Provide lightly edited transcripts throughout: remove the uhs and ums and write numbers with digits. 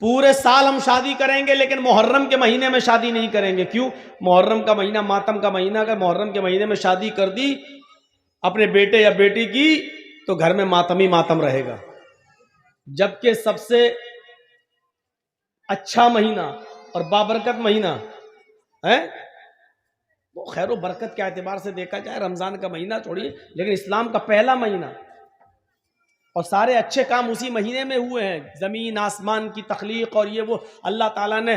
पूरे साल हम शादी करेंगे लेकिन मुहर्रम के महीने में शादी नहीं करेंगे। क्यों? मुहर्रम का महीना मातम का महीना, अगर मुहर्रम के महीने में शादी कर दी अपने बेटे या बेटी की तो घर में मातम ही मातम रहेगा। जबकि सबसे अच्छा महीना और बाबरकत महीना है वो खैर बरकत के एतबार से देखा जाए रमजान का महीना छोड़िए, लेकिन इस्लाम का पहला महीना, और सारे अच्छे काम उसी महीने में हुए हैं। जमीन आसमान की तख्लीक और ये वो अल्लाह ताला ने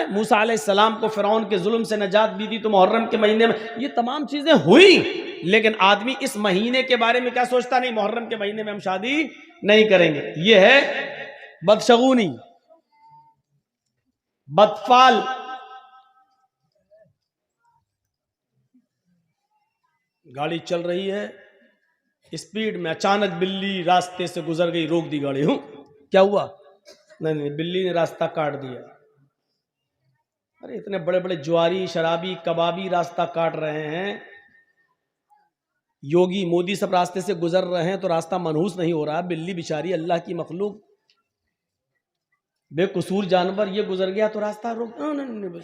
मूसा अलैहिस्सलाम को फिरौन के जुल्म से नजात भी दी तो मुहर्रम के महीने में ये तमाम चीजें हुई। लेकिन आदमी इस महीने के बारे में क्या सोचता? नहीं, मुहर्रम के महीने में हम शादी नहीं करेंगे। ये है बदशगुनी, बदफाल। गाड़ी चल रही है स्पीड में, अचानक बिल्ली रास्ते से गुजर गई, रोक दी गाड़ी। क्या हुआ? नहीं, बिल्ली ने रास्ता काट दिया। अरे इतने बड़े बड़े जुआरी, शराबी, कबाबी रास्ता काट रहे हैं, योगी मोदी सब रास्ते से गुजर रहे हैं तो रास्ता मनहूस नहीं हो रहा। बिल्ली बेचारी अल्लाह की मखलूक, बेकसूर जानवर, ये गुजर गया तो रास्ता रोक। नहीं,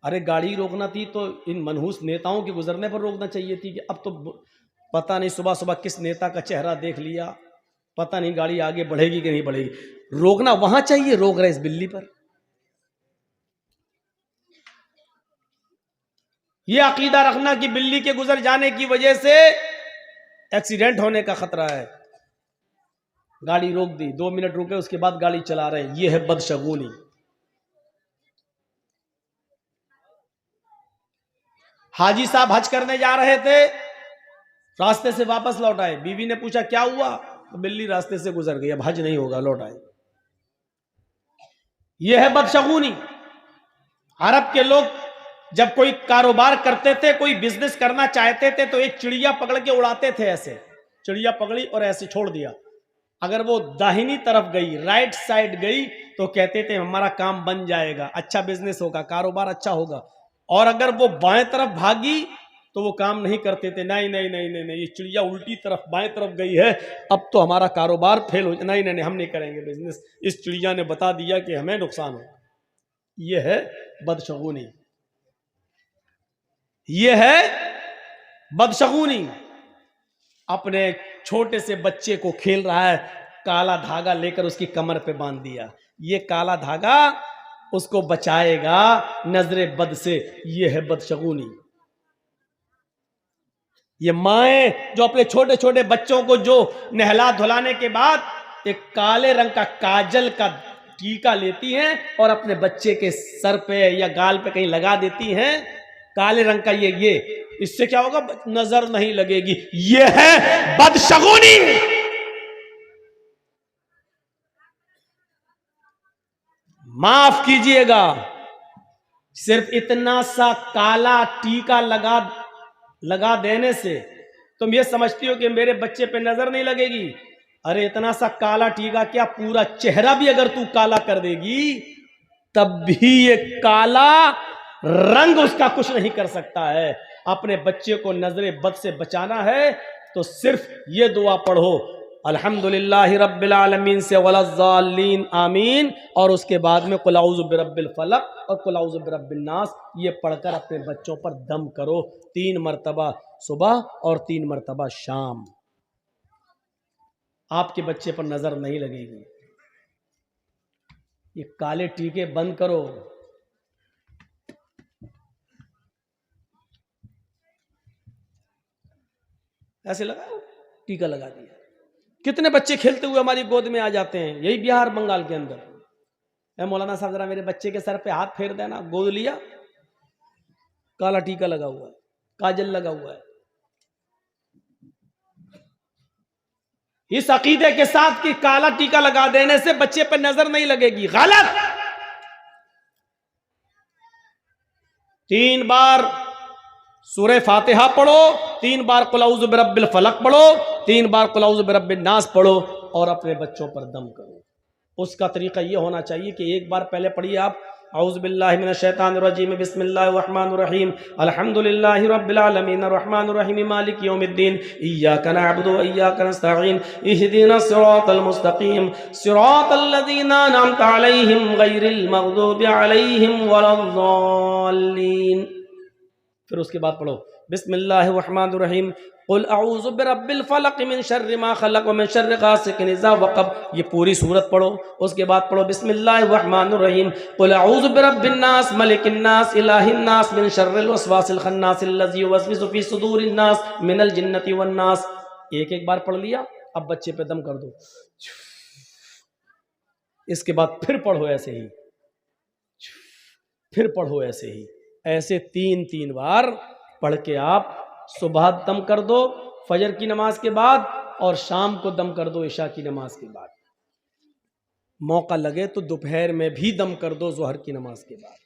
अरे गाड़ी रोकना थी तो इन मनहूस नेताओं के गुजरने पर रोकना चाहिए थी। कि अब तो पता नहीं सुबह सुबह किस नेता का चेहरा देख लिया, पता नहीं गाड़ी आगे बढ़ेगी कि नहीं बढ़ेगी। रोकना वहां चाहिए, रोक रहे इस बिल्ली पर। यह अकीदा रखना कि बिल्ली के गुजर जाने की वजह से एक्सीडेंट होने का खतरा है। गाड़ी रोक दी, 2 मिनट रुके, उसके बाद गाड़ी चला रहे, यह है बदशगुनी। हाजी साहब हज करने जा रहे थे, रास्ते से वापस लौट आए। बीवी ने पूछा क्या हुआ? तो बिल्ली रास्ते से गुजर गई, अब हज नहीं होगा, लौट आए। यह है बदशगुनी। अरब के लोग जब कोई कारोबार करते थे, कोई बिजनेस करना चाहते थे तो एक चिड़िया पकड़ के उड़ाते थे। ऐसे चिड़िया पकड़ी और ऐसे छोड़ दिया, अगर वो दाहिनी तरफ गई, राइट साइड गई तो कहते थे हमारा काम बन जाएगा, अच्छा बिजनेस होगा, कारोबार अच्छा होगा। और अगर वो बाएं तरफ भागी तो वो काम नहीं करते थे। नहीं नहीं नहीं नहीं नहीं, ये चिड़िया उल्टी तरफ बाएं तरफ गई है, अब तो हमारा कारोबार फेल हो, नहीं नहीं नहीं, हम नहीं करेंगे बिजनेस, इस चिड़िया ने बता दिया कि हमें नुकसान हो। ये है बदशगुनी, ये है बदशगुनी। अपने छोटे से बच्चे को खेल रहा है, काला धागा लेकर उसकी कमर पे बांध दिया। ये काला धागा उसको बचाएगा नजरे बद से, ये है बदशगुनी। ये माएं जो अपने छोटे छोटे बच्चों को जो नहला धुलाने के बाद एक काले रंग का काजल का टीका लेती हैं और अपने बच्चे के सर पे या गाल पे कहीं लगा देती हैं, काले रंग का ये इससे क्या होगा? नजर नहीं लगेगी। ये है बदशगुनी। माफ कीजिएगा, सिर्फ इतना सा काला टीका लगा देने से तुम ये समझती हो कि मेरे बच्चे पे नजर नहीं लगेगी? अरे इतना सा काला टीका क्या, पूरा चेहरा भी अगर तू काला कर देगी तब भी ये काला रंग उसका कुछ नहीं कर सकता है। अपने बच्चे को नजरे बद से बचाना है तो सिर्फ ये दुआ पढ़ो, अल्हम्दुलिल्लाहि रब्बिल आलमीन से वलज़्ज़ालीन आमीन, और उसके बाद में कुल औज़ु बिरब्बिल फलक और कुल औज़ु बिरब्बिन नास, ये पढ़कर अपने बच्चों पर दम करो 3 मरतबा सुबह और 3 मरतबा शाम। आपके बच्चे पर नजर नहीं लगेगी। ये काले टीके बंद करो। ऐसे लगाओ, टीका लगा दिया। कितने बच्चे खेलते हुए हमारी गोद में आ जाते हैं, यही बिहार बंगाल के अंदर। मौलाना साहब जरा मेरे बच्चे के सर पे हाथ फेर देना, गोद लिया, काला टीका लगा हुआ है, काजल लगा हुआ है। इस अकीदे के साथ कि काला टीका लगा देने से बच्चे पे नजर नहीं लगेगी, गलत। 3 बार सूरह फातिहा पढ़ो, 3 बार कुल औज़ु बिरब्बिल फलक पढ़ो, 3 बार कुल औज़ु बिरब्बिन नास पढ़ो और अपने बच्चों पर दम करो। उसका तरीका यह होना चाहिए कि एक बार पहले पढ़िए आप औज़ु बिल्लाहि मिनश शैतानिर रजीम बिस्मिल्लाहिर रहमानिर रहीम अल्हम्दुलिल्लाहि रब्बिल आलमीन अर्रहमानिर रहीम मालिकि यौमिद्दीन इय्याका नअबुदु व इय्याका नस्तईन इहदिनस सिरातल मुस्तकीम सिरातल लज़ीना अनअमता अलैहिम गैरिल मग़दूबि अलैहिम वलद्दाल्लीन। फिर उसके बाद पढ़ो बिस्मिल्लाहिर रहमानिर रहीम कुल अऊज़ु बिरब्बिल फलक मिन शर्रि मा खलक व मिन शर्रि गासिकिन इज़ा वक़ब। ये पूरी सूरत पढ़ो। उसके बाद पढ़ो बिस्मिल्लाहिर रहमानिर रहीम कुल अऊज़ु बिरब्बिन नास मलिकिन नास इलाहिन नास मिन शर्रिल वसवासिल खन्नास अल्लज़ी युवस्विसु फी सुदूरिन नास मिनल जिन्नति वन नास। एक एक बार पढ़ लिया। अब बच्चे पे दम कर दो। इसके बाद फिर पढ़ो ऐसे ही, फिर पढ़ो ऐसे ही, ऐसे 3-3 बार पढ़ के आप सुबह दम कर दो फजर की नमाज के बाद, और शाम को दम कर दो इशा की नमाज के बाद। मौका लगे तो दोपहर में भी दम कर दो ज़ोहर की नमाज के बाद।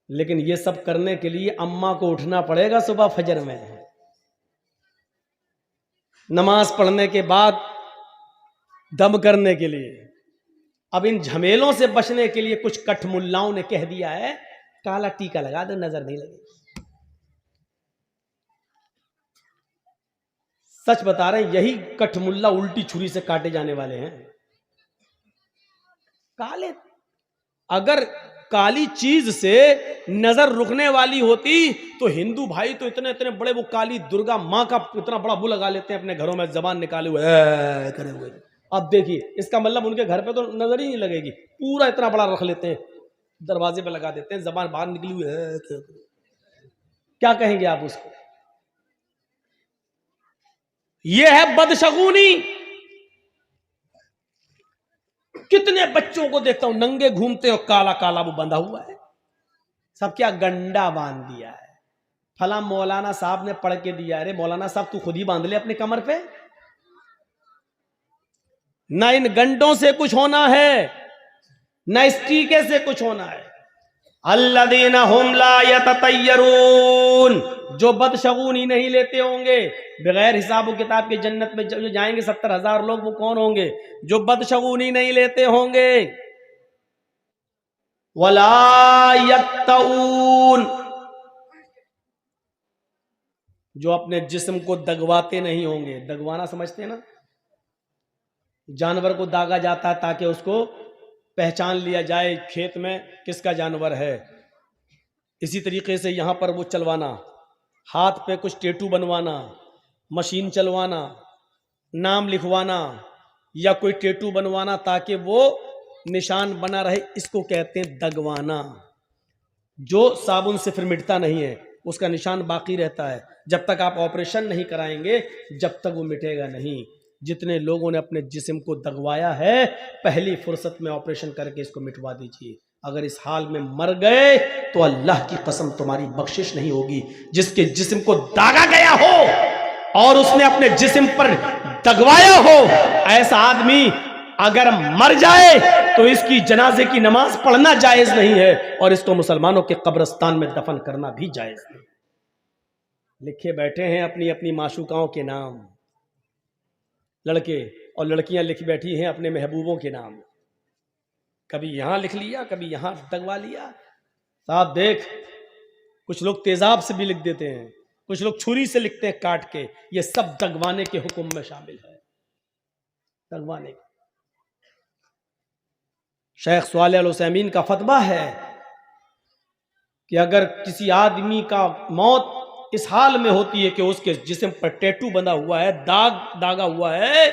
लेकिन ये सब करने के लिए अम्मा को उठना पड़ेगा सुबह फजर में, नमाज पढ़ने के बाद दम करने के लिए। अब इन झमेलों से बचने के लिए कुछ कठमुल्लाओं ने कह दिया है काला टीका लगा दो, नजर नहीं लगेगी। सच बता रहे हैं, यही कठमुल्ला उल्टी छुरी से काटे जाने वाले हैं। काले, अगर काली चीज से नजर रुकने वाली होती तो हिंदू भाई तो इतने इतने बड़े वो काली दुर्गा माँ का इतना बड़ा वो लगा लेते हैं अपने घरों में, जबान निकाले हुए करे हुए। अब देखिए, इसका मतलब उनके घर पे तो नजर ही नहीं लगेगी, पूरा इतना बड़ा रख लेते हैं, दरवाजे पे लगा देते हैं, जबान बाहर निकली हुई है। क्या कहेंगे आप उसको? ये है बदशगुनी। कितने बच्चों को देखता हूं नंगे घूमते हो, काला काला वो बंधा हुआ है, सब क्या गंडा बांध दिया है। फला मौलाना साहब ने पढ़ के दिया। अरे मौलाना साहब तू खुद ही बांध ले अपने कमर पे। ना इन गंडों से कुछ होना है, ना इस टीके से कुछ होना है। अल्लज़ीना हुम ला यततय्यरून, जो बदशगुनी नहीं लेते होंगे, बगैर हिसाब किताब के जन्नत में जो जाएंगे 70,000 लोग, वो कौन होंगे? जो बदशगुनी नहीं लेते होंगे। वला यक्तऊन, जो अपने जिस्म को दगवाते नहीं होंगे। दगवाना समझते हैं ना? जानवर को दागा जाता है ताकि उसको पहचान लिया जाए खेत में किसका जानवर है। इसी तरीके से यहां पर वो चलवाना, हाथ पे कुछ टेटू बनवाना, मशीन चलवाना, नाम लिखवाना या कोई टेटू बनवाना ताकि वो निशान बना रहे, इसको कहते हैं दगवाना। जो साबुन से फिर मिटता नहीं है, उसका निशान बाकी रहता है। जब तक आप ऑपरेशन नहीं कराएंगे जब तक वो मिटेगा नहीं। जितने लोगों ने अपने जिस्म को दगवाया है, पहली फुर्सत में ऑपरेशन करके इसको मिटवा दीजिए। अगर इस हाल में मर गए तो अल्लाह की कसम तुम्हारी बख्शिश नहीं होगी। जिसके जिस्म को दागा गया हो और उसने अपने जिस्म पर दगवाया हो, ऐसा आदमी अगर मर जाए तो इसकी जनाजे की नमाज पढ़ना जायज नहीं है और इसको मुसलमानों के कब्रिस्तान में दफन करना भी जायज नहीं। लिखे बैठे हैं अपनी अपनी माशूकाओं के नाम, लड़के और लड़कियां लिख बैठी हैं अपने महबूबों के नाम। कभी यहां लिख लिया, कभी यहां दगवा लिया। साहब देख, कुछ लोग तेजाब से भी लिख देते हैं, कुछ लोग छुरी से लिखते हैं काट के। ये सब दगवाने के हुक्म में शामिल है। दगवाने का शेख सालेह अल उसैमीन का फतवा है कि अगर किसी आदमी का मौत इस हाल में होती है कि उसके जिस्म पर टैटू बंधा हुआ है, दागा हुआ है,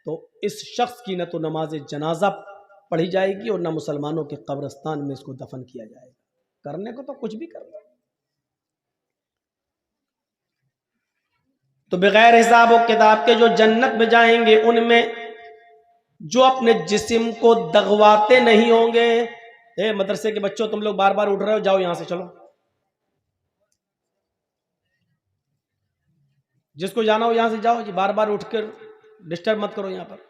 तो इस शख्स की न तो नमाज जनाजा पढ़ी जाएगी और न मुसलमानों के कब्रिस्तान में इसको दफन किया जाएगा। करने को तो कुछ भी करना। तो बगैर हिसाब और किताब के जो जन्नत में जाएंगे, उनमें जो अपने जिस्म को दगवाते नहीं होंगे। मदरसे के बच्चों, तुम लोग बार बार उठ रहे हो, जाओ यहां से, चलो। जिसको जाना हो यहां से जाओ, बार बार उठकर डिस्टर्ब मत करो यहां पर।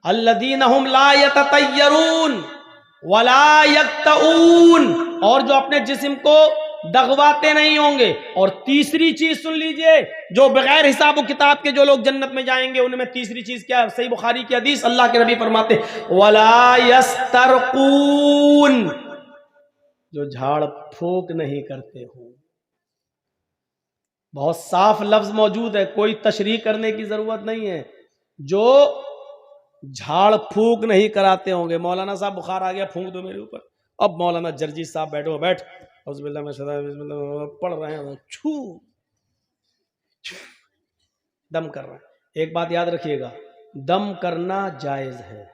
अल्लज़ीना हुम ला यततय्यरून वला यक्तऊन, और जो अपने जिस्म को दगवाते नहीं होंगे। और तीसरी चीज सुन लीजिए, जो बगैर हिसाब किताब के जो लोग जन्नत में जाएंगे उनमें तीसरी चीज क्या है? सही बुखारी की हदीस, अल्लाह के नबी फरमाते वला यस्तरकून, जो झाड़ फूक नहीं करते हो। बहुत साफ लफ्ज मौजूद है, कोई तशरीह करने की जरूरत नहीं है। जो झाड़ फूक नहीं कराते होंगे। मौलाना साहब बुखार आ गया, फूंक दो मेरे ऊपर। अब मौलाना जर्जी साहब बैठो, बैठ पढ़ रहे हैं, छू दम कर रहे हैं। एक बात याद रखिएगा, दम करना जायज है।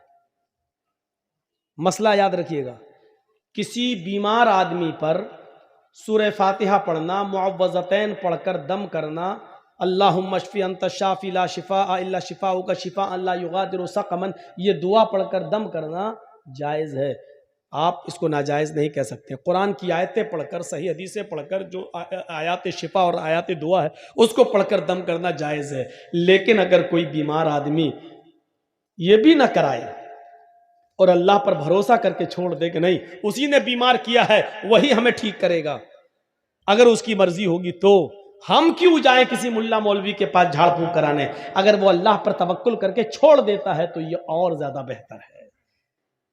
मसला याद रखिएगा, किसी बीमार आदमी पर सूरह फातिहा पढ़ना, मुअव्वज़तैन पढ़कर दम करना, अल्लाहुम्मा शफ़ी अंत शाफ़ी ला शिफ़ा इल्ला शिफ़ाउ का शिफ़ा अल्ला युगादिरु सक़मन, ये दुआ पढ़कर दम करना जायज़ है। आप इसको नाजायज़ नहीं कह सकते। कुरान की आयतें पढ़कर, सही हदीसें पढ़कर, जो आयात शिफ़ा और आयात दुआ है उसको पढ़कर दम करना जायज़ है। लेकिन अगर कोई बीमार आदमी ये भी ना कराए और अल्लाह पर भरोसा करके छोड़ दे कि नहीं उसी ने बीमार किया है, वही हमें ठीक करेगा, अगर उसकी मर्जी होगी तो हम क्यों जाएं किसी मुल्ला मौलवी के पास झाड़ फूक कराने। अगर वो अल्लाह पर तवक्कुल करके छोड़ देता है तो ये और ज्यादा बेहतर है।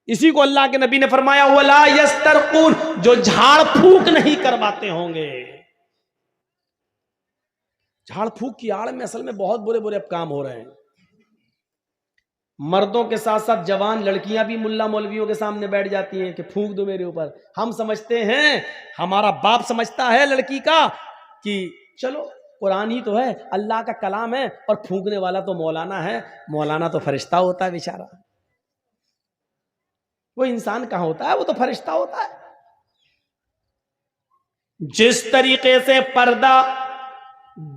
इसी को अल्लाह के नबी ने फरमाया वला यस्तरकून, जो झाड़ फूक नहीं करवाते होंगे। झाड़ फूक की आड़ में असल में बहुत बुरे बुरे अब काम हो रहे हैं। मर्दों के साथ साथ जवान लड़कियां भी मुल्ला मौलवियों के सामने बैठ जाती हैं कि फूंक दो मेरे ऊपर। हम समझते हैं, हमारा बाप समझता है लड़की का कि चलो कुरान ही तो है, अल्लाह का कलाम है, और फूंकने वाला तो मौलाना है। मौलाना तो फरिश्ता होता है बेचारा, वो इंसान कहां होता है, वो तो फरिश्ता होता है। जिस तरीके से पर्दा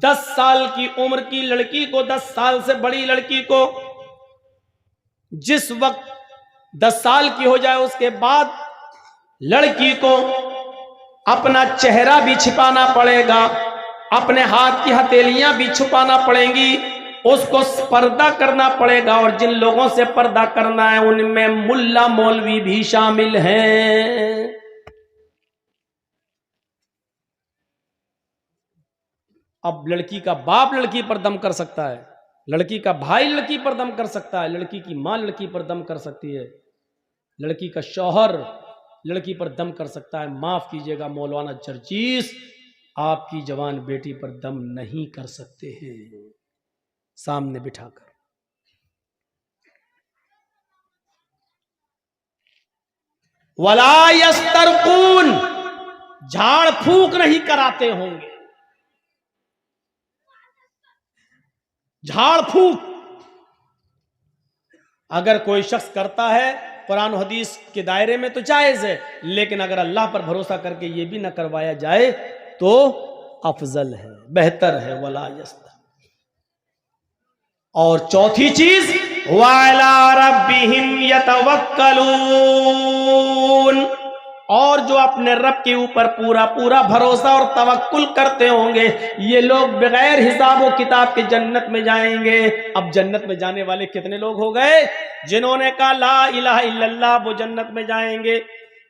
10 साल की उम्र की लड़की को, 10 साल से बड़ी लड़की को जिस वक्त 10 साल की हो जाए उसके बाद लड़की को अपना चेहरा भी छिपाना पड़ेगा, अपने हाथ की हथेलियां भी छुपाना पड़ेंगी, उसको पर्दा करना पड़ेगा। और जिन लोगों से पर्दा करना है उनमें मुल्ला मौलवी भी शामिल हैं। अब लड़की का बाप लड़की पर दम कर सकता है, लड़की का भाई लड़की पर दम कर सकता है, लड़की की मां लड़की पर दम कर सकती है, लड़की का शौहर लड़की पर दम कर सकता है। माफ कीजिएगा मौलाना जर्जीस, आपकी जवान बेटी पर दम नहीं कर सकते हैं सामने बिठाकर। वला यस्तरकून, झाड़ फूक नहीं कराते होंगे। झाड़ फूक अगर कोई शख्स करता है कुरान हदीस के दायरे में तो जायज है, लेकिन अगर अल्लाह पर भरोसा करके ये भी ना करवाया जाए तो अफजल है, बेहतर है। वला यस्तर। और चौथी चीज वाला रब्बिहिम यतवक्कलून, और जो अपने रब के ऊपर पूरा पूरा भरोसा और तवक्कुल करते होंगे, ये लोग बगैर हिसाब व किताब के जन्नत में जाएंगे। अब जन्नत में जाने वाले कितने लोग हो गए? जिन्होंने कहा ला इलाहा इल्लल्लाह वो जन्नत में जाएंगे,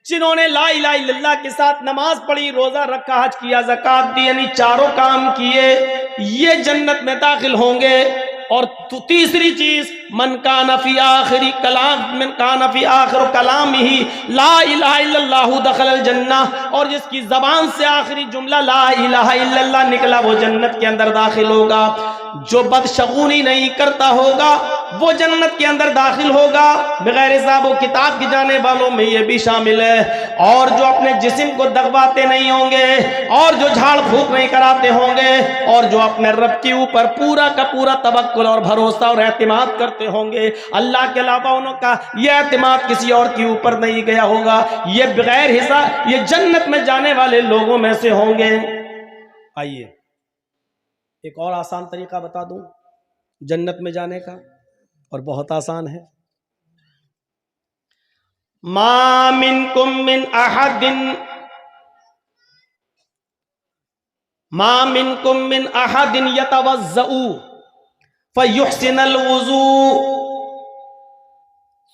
जिन्होंने ला इलाहा इल्लल्लाह के साथ नमाज पढ़ी, रोजा रखा, हज किया, ज़कात दी, यानी चारों काम किए, ये जन्नत में दाखिल होंगे। और तीसरी चीज मन काना फी आखिरी कलाम, मन काना फी आखिर कलाम ही ला इलाहा इल्लल्लाहु दखलल जन्नह, और जिसकी जबान से आखिरी जुमला ला इलाहा इल्लल्लाह निकला वो जन्नत के अंदर दाखिल होगा। जो बदशगुनी नहीं करता होगा वो जन्नत के अंदर दाखिल होगा। बगैर हिसाब व किताब की जाने वालों में ये भी शामिल है। और जो अपने जिस्म को दगवाते नहीं होंगे, और जो झाड़ फूक नहीं कराते होंगे, और जो अपने रब के ऊपर पूरा का पूरा तवक्कुल और भरोसा और एतमाद करते होंगे, अल्लाह के अलावा उनका यह एतमाद किसी और के ऊपर नहीं गया होगा, ये बगैर हिसाब ये जन्नत में जाने वाले लोगों में से होंगे। आइए एक और आसान तरीका बता दूं जन्नत में जाने का, और बहुत आसान है। मा मिनकुम मिन अहदिन, मा मिनकुम मिन अहदिन यतवज़्ज़उ फयुहसिनुल वुज़ू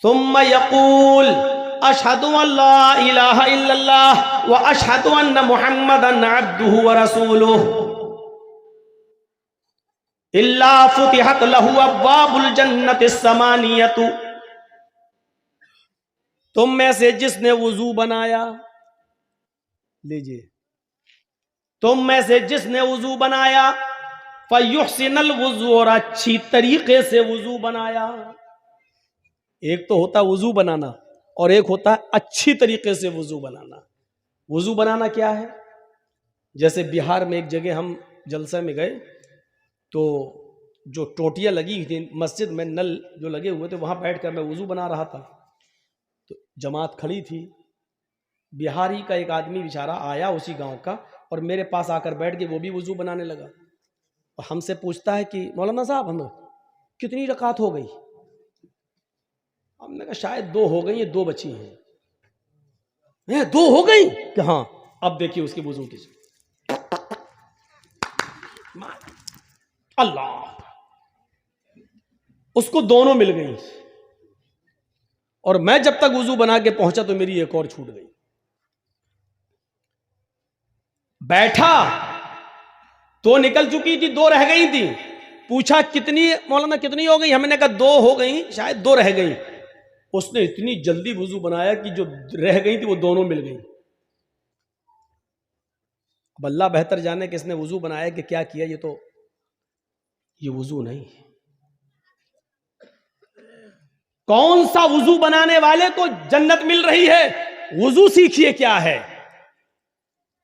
सुम्मा यक़ूल अशहदु अल्ला इलाहा इल्लल्लाह व अशहदु अन्न मुहम्मदन अब्दुहु व रसूलुहु इल्ला फुतिहत लहु अब्वाबुल जन्नतिस समानियतु। तुम में से जिसने वुजू बनाया, लीजिए, तुम में से जिसने वुजू बनाया, फयुहसिनल वुजू, और अच्छी तरीके से वुजू बनाया। एक तो होता वुजू बनाना और एक होता है अच्छी तरीके से वुजू बनाना। वुजू बनाना क्या है? जैसे बिहार में एक जगह हम जलसे में गए तो जो टोटियां लगी थी मस्जिद में, नल जो लगे हुए थे, वहां बैठकर मैं वुजू बना रहा था। तो जमात खड़ी थी, बिहारी का एक आदमी बेचारा आया उसी गांव का और मेरे पास आकर बैठ के वो भी वुजू बनाने लगा और हमसे पूछता है कि मौलाना साहब हमें कितनी रकात हो गई? हमने कहा शायद 2 हो गई, ये 2 बची हैं। 2 हो गई कि हाँ। अब देखिए उसकी वुजू की, अल्लाह, उसको दोनों मिल गई और मैं जब तक वुजू बना के पहुंचा तो मेरी एक और छूट गई। बैठा तो निकल चुकी थी, 2 रह गई थी। पूछा कितनी मौलाना, कितनी हो गई? हमने कहा 2 हो गई, शायद 2 रह गई। उसने इतनी जल्दी वुजू बनाया कि जो रह गई थी वो दोनों मिल गई। अब अल्लाह बेहतर जाने कि इसने वुजू बनाया कि क्या किया। ये वुजू नहीं है। कौन सा वुजू बनाने वाले को जन्नत मिल रही है? वुजू सीखिए क्या है।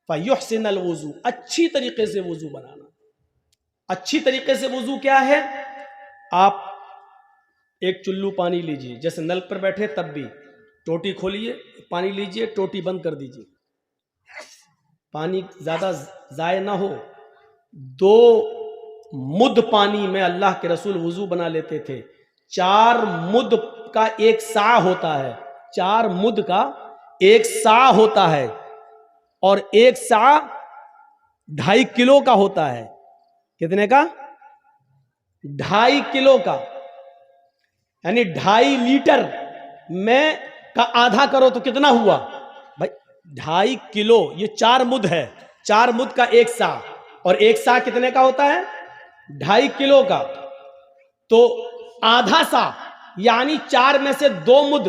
फयुहसिनल वुजू, अच्छी तरीके से वुजू बनाना। अच्छी तरीके से वुजू क्या है? आप एक चुल्लू पानी लीजिए, जैसे नल पर बैठे तब भी, टोटी खोलिए, पानी लीजिए, टोटी बंद कर दीजिए, पानी ज्यादा जाया ना हो। 2 मुद्द पानी में अल्लाह के रसूल वुजू बना लेते थे। 4 मुद्द का 1 सा होता है, 4 मुद्द का 1 सा होता है और 1 सा 2.5 किलो का होता है। कितने का? 2.5 किलो का, यानी 2.5 लीटर में का आधा करो तो कितना हुआ भाई? 2.5 किलो। ये 4 मुद्द है, 4 मुद्द का 1 सा, और 1 सा कितने का होता है? 2.5 किलो का। तो आधा सा यानी 4 में से 2 मुद्द,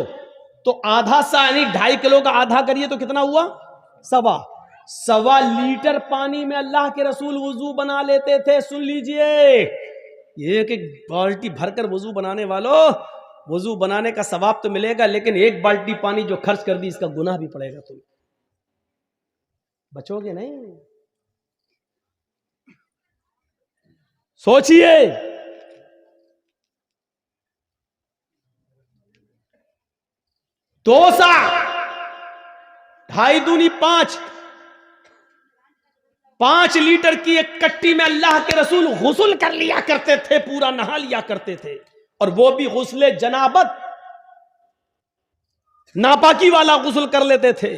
तो आधा सा यानी 2.5 किलो का आधा करिए तो कितना हुआ? सवा लीटर पानी में अल्लाह के रसूल वुजू बना लेते थे। सुन लीजिए, एक एक बाल्टी भरकर वुजू बनाने वालों, वुजू बनाने का सवाब तो मिलेगा, लेकिन 1 बाल्टी पानी जो खर्च कर दी इसका गुनाह भी पड़ेगा। तुम बचोगे नहीं। सोचिए, 2 सा 2.5 दूनी 5 लीटर की एक कट्टी में अल्लाह के रसूल गुस्ल कर लिया करते थे, पूरा नहा लिया करते थे, और वो भी गुस्ले जनाबत, नापाकी वाला गुस्ल कर लेते थे।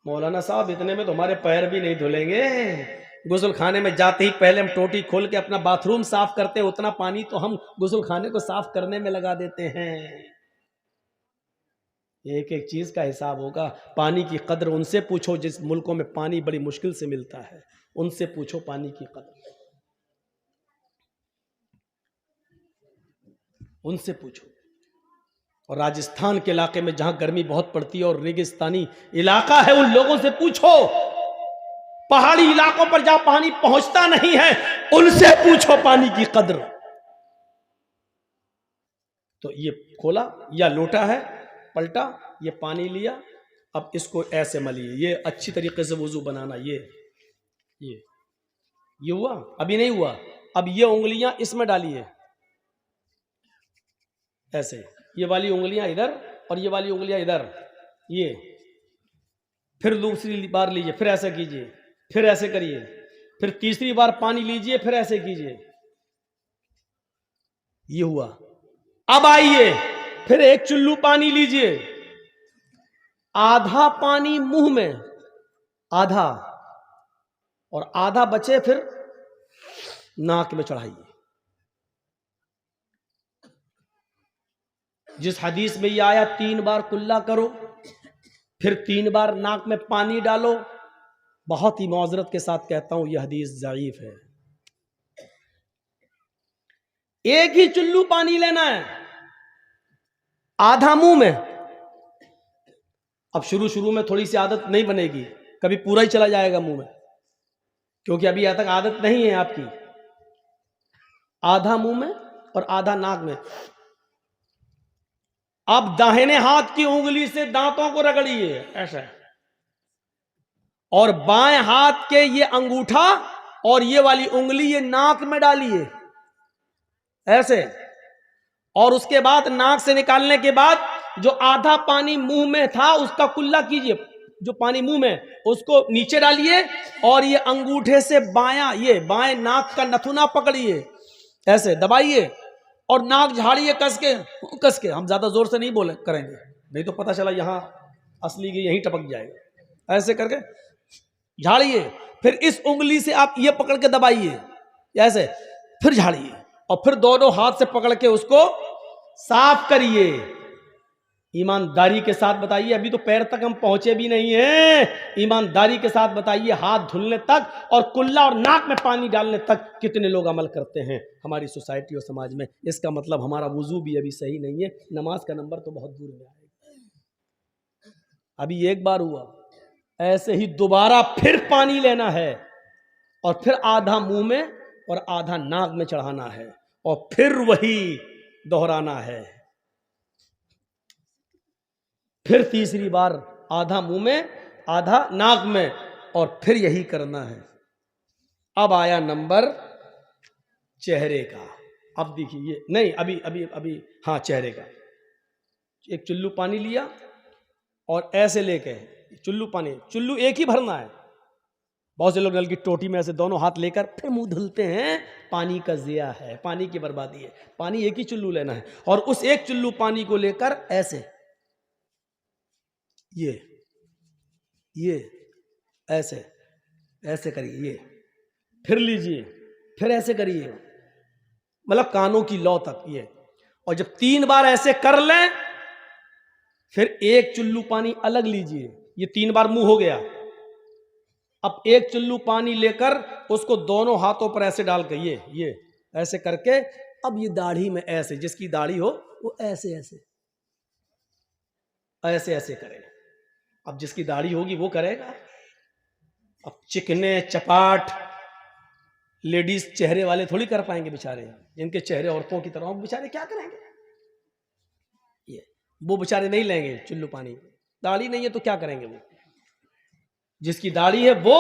मौलाना साहब इतने में तो हमारे पैर भी नहीं धुलेंगे। गुस्ल खाने में जाते ही पहले हम टोटी खोल के अपना बाथरूम साफ करते हैं, उतना पानी तो हम गुस्ल खाने को साफ करने में लगा देते हैं। एक एक चीज का हिसाब होगा। पानी की कदर उनसे पूछो जिस मुल्कों में पानी बड़ी मुश्किल से मिलता है, उनसे पूछो पानी की कदर, उनसे पूछो। और राजस्थान के इलाके में जहां गर्मी बहुत पड़ती है और रेगिस्तानी इलाका है, उन लोगों से पूछो। पहाड़ी इलाकों पर जहां पानी पहुंचता नहीं है, उनसे पूछो पानी की कदर। तो ये खोला या लोटा है, पलटा, ये पानी लिया, अब इसको ऐसे मलिए। ये अच्छी तरीके से वुजू बनाना। ये हुआ? अभी नहीं हुआ। अब ये उंगलियां इसमें डालिए ऐसे, ये वाली उंगलियां इधर और ये वाली उंगलियां इधर। ये फिर दूसरी बार लीजिए, फिर ऐसे कीजिए, फिर ऐसे करिए, फिर तीसरी बार पानी लीजिए, फिर ऐसे कीजिए। ये हुआ। अब आइए, फिर एक चुल्लू पानी लीजिए, आधा पानी मुंह में, आधा, और आधा बचे फिर नाक में चढ़ाइए। जिस हदीस में ये आया 3 बार कुल्ला करो, फिर 3 बार नाक में पानी डालो, बहुत ही मौजरत के साथ कहता हूं यह हदीस ज़ईफ है। एक ही चुल्लू पानी लेना है, आधा मुंह में। अब शुरू शुरू में थोड़ी सी आदत नहीं बनेगी, कभी पूरा ही चला जाएगा मुंह में, क्योंकि अभी यहां तक आदत नहीं है आपकी। आधा मुंह में और आधा नाक में। अब दाहिने हाथ की उंगली से दांतों को रगड़िए ऐसा, और बाएं हाथ के ये अंगूठा और ये वाली उंगली ये नाक में डालिए ऐसे, और उसके बाद नाक से निकालने के बाद जो आधा पानी मुंह में था उसका कुल्ला कीजिए, जो पानी मुंह में उसको नीचे डालिए, और ये अंगूठे से ये बाएं नाक का नथुना पकड़िए ऐसे दबाइए, और नाक झाड़िए कस के। हम ज्यादा जोर से नहीं बोले करेंगे, नहीं तो पता चला यहां असली की यहीं टपक जाएगा। ऐसे करके झाड़िए, फिर इस उंगली से आप ये पकड़ के दबाइए ऐसे, फिर झाड़िए, और फिर दोनों हाथ से पकड़ के उसको साफ करिए। ईमानदारी के साथ बताइए, अभी तो पैर तक हम पहुंचे भी नहीं हैं, ईमानदारी के साथ बताइए हाथ धुलने तक और कुल्ला और नाक में पानी डालने तक कितने लोग अमल करते हैं हमारी सोसाइटी और समाज में। इसका मतलब हमारा वुजू भी अभी सही नहीं है, नमाज का नंबर तो बहुत दूर में आएगा। अभी एक बार हुआ, ऐसे ही दोबारा फिर पानी लेना है, और फिर आधा मुंह में और आधा नाक में चढ़ाना है, और फिर वही दोहराना है। फिर तीसरी बार आधा मुंह में आधा नाक में, और फिर यही करना है। अब आया नंबर चेहरे का। अब देखिए ये नहीं, अभी अभी अभी हाँ, चेहरे का। एक चुल्लू पानी लिया और ऐसे लेके चुल्लू एक ही भरना है। बहुत से लोग नल की टोटी में ऐसे दोनों हाथ लेकर फिर मुंह धुलते हैं, पानी का ज़िया है, पानी की बर्बादी है। पानी एक ही चुल्लू लेना है, और उस एक चुल्लू पानी को लेकर ऐसे ये ऐसे करिए, ये फिर लीजिए, फिर ऐसे करिए, मतलब कानों की लौ तक ये। और जब 3 बार ऐसे कर लें, फिर एक चुल्लू पानी अलग लीजिए। ये 3 बार मुंह हो गया। अब एक चुल्लू पानी लेकर उसको दोनों हाथों पर ऐसे डाल के ये ऐसे करके, अब ये दाढ़ी में ऐसे, जिसकी दाढ़ी हो वो ऐसे करे। अब जिसकी दाढ़ी होगी वो करेगा। अब चिकने चपाट लेडीज चेहरे वाले थोड़ी कर पाएंगे बेचारे, जिनके चेहरे औरतों की तरह, बेचारे क्या करेंगे? वो बेचारे नहीं लेंगे चुल्लू पानी, दाढ़ी नहीं है तो क्या करेंगे वो? जिसकी दाढ़ी है वो,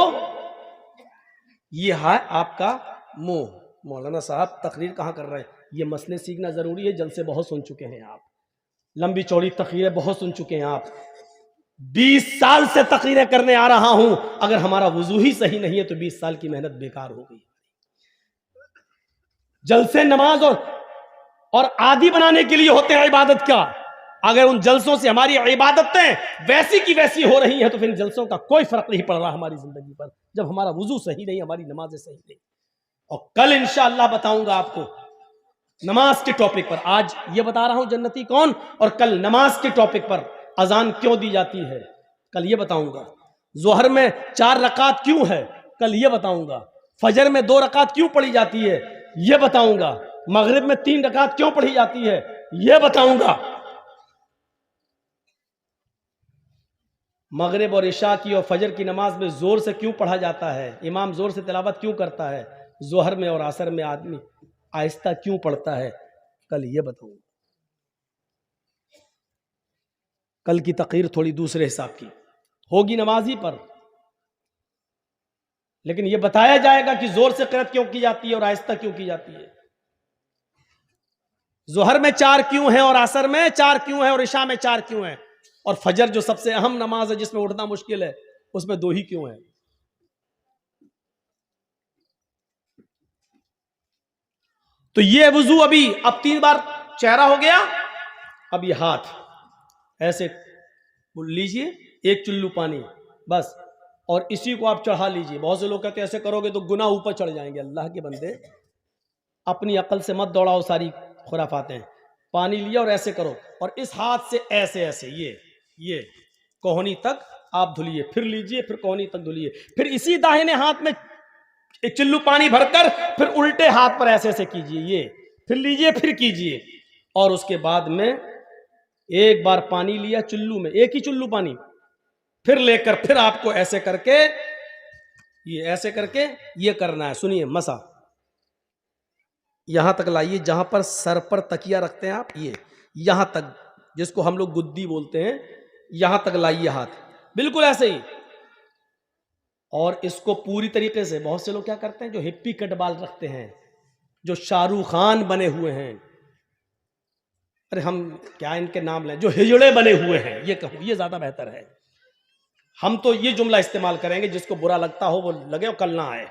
ये है आपका मुंह। मौलाना साहब तकरीर कहाँ कर रहे हैं? ये मसले सीखना जरूरी है। जलसे बहुत सुन चुके हैं आप, लंबी चौड़ी तकरीरें बहुत सुन चुके हैं आप। 20 साल से तकरीरें करने आ रहा हूं, अगर हमारा वुजू ही सही नहीं है तो 20 साल की मेहनत बेकार हो गई। जलसे नमाज और आदि बनाने के लिए होते हैं इबादत का। अगर उन जलसों से हमारी इबादतें वैसी की वैसी हो रही हैं तो फिर इन जलसों का कोई फर्क नहीं पड़ रहा हमारी जिंदगी पर, जब हमारा वुजू सही नहीं, हमारी नमाजें सही नहीं। और कल इंशाअल्लाह बताऊंगा आपको नमाज के टॉपिक पर। आज ये बता रहा हूं जन्नती कौन, और कल नमाज के टॉपिक पर अजान क्यों दी जाती है, कल ये बताऊंगा। जोहर में 4 रकात क्यों है, कल ये बताऊंगा। फजर में 2 रकात क्यों पढ़ी जाती है, ये बताऊंगा। मगरिब में 3 रकात क्यों पढ़ी जाती है, ये बताऊंगा। मगरिब और इशा की और फजर की नमाज में जोर से क्यों पढ़ा जाता है, इमाम जोर से तिलावत क्यों करता है, जोहर में और असर में आदमी आहिस्ता क्यों पढ़ता है, कल ये बताऊंगा। कल की तकरीर थोड़ी दूसरे हिसाब की होगी नमाजी पर, लेकिन यह बताया जाएगा कि जोर से क़िरात क्यों की जाती है और आहिस्ता क्यों की जाती है। जोहर में 4 क्यों है और असर में 4 क्यों है और इशा में 4 क्यों है, और फजर जो सबसे अहम नमाज है जिसमें उठना मुश्किल है उसमें 2 ही क्यों है। तो ये वुजू अभी, अब 3 बार चेहरा हो गया, अब ये हाथ ऐसे लीजिए, एक चुल्लू पानी बस, और इसी को आप चढ़ा लीजिए। बहुत से लोग कहते हैं ऐसे करोगे तो गुनाह ऊपर चढ़ जाएंगे। अल्लाह के बंदे, अपनी अकल से मत दौड़ाओ सारी खुराफातें। पानी लिया और ऐसे करो, और इस हाथ से ऐसे ऐसे ये कोहनी तक आप धुलिए, फिर लीजिए, फिर कोहनी तक धुलिए, फिर इसी दाहिने हाथ में एक चिल्लू पानी भरकर फिर उल्टे हाथ पर ऐसे ऐसे कीजिए, ये फिर लीजिए, फिर कीजिए, और उसके बाद में एक बार पानी लिया चुल्लू में, एक ही चुल्लू पानी, फिर लेकर फिर आपको ऐसे करके ये ऐसे करके ये करना है। सुनिए, मसा यहां तक लाइए, जहां पर सर पर तकिया रखते हैं आप, ये यहां तक, जिसको हम लोग गुद्दी बोलते हैं, यहां तक लाइए हाथ, बिल्कुल ऐसे ही। और इसको पूरी तरीके से, बहुत से लोग क्या करते हैं जो हिप्पी कट बाल रखते हैं, जो शाहरुख खान बने हुए हैं, अरे हम क्या इनके नाम लें, जो हिजड़े बने हुए हैं, ये कहूं, ये ज्यादा बेहतर है। हम तो ये जुमला इस्तेमाल करेंगे, जिसको बुरा लगता हो वो लगे और कल ना आए।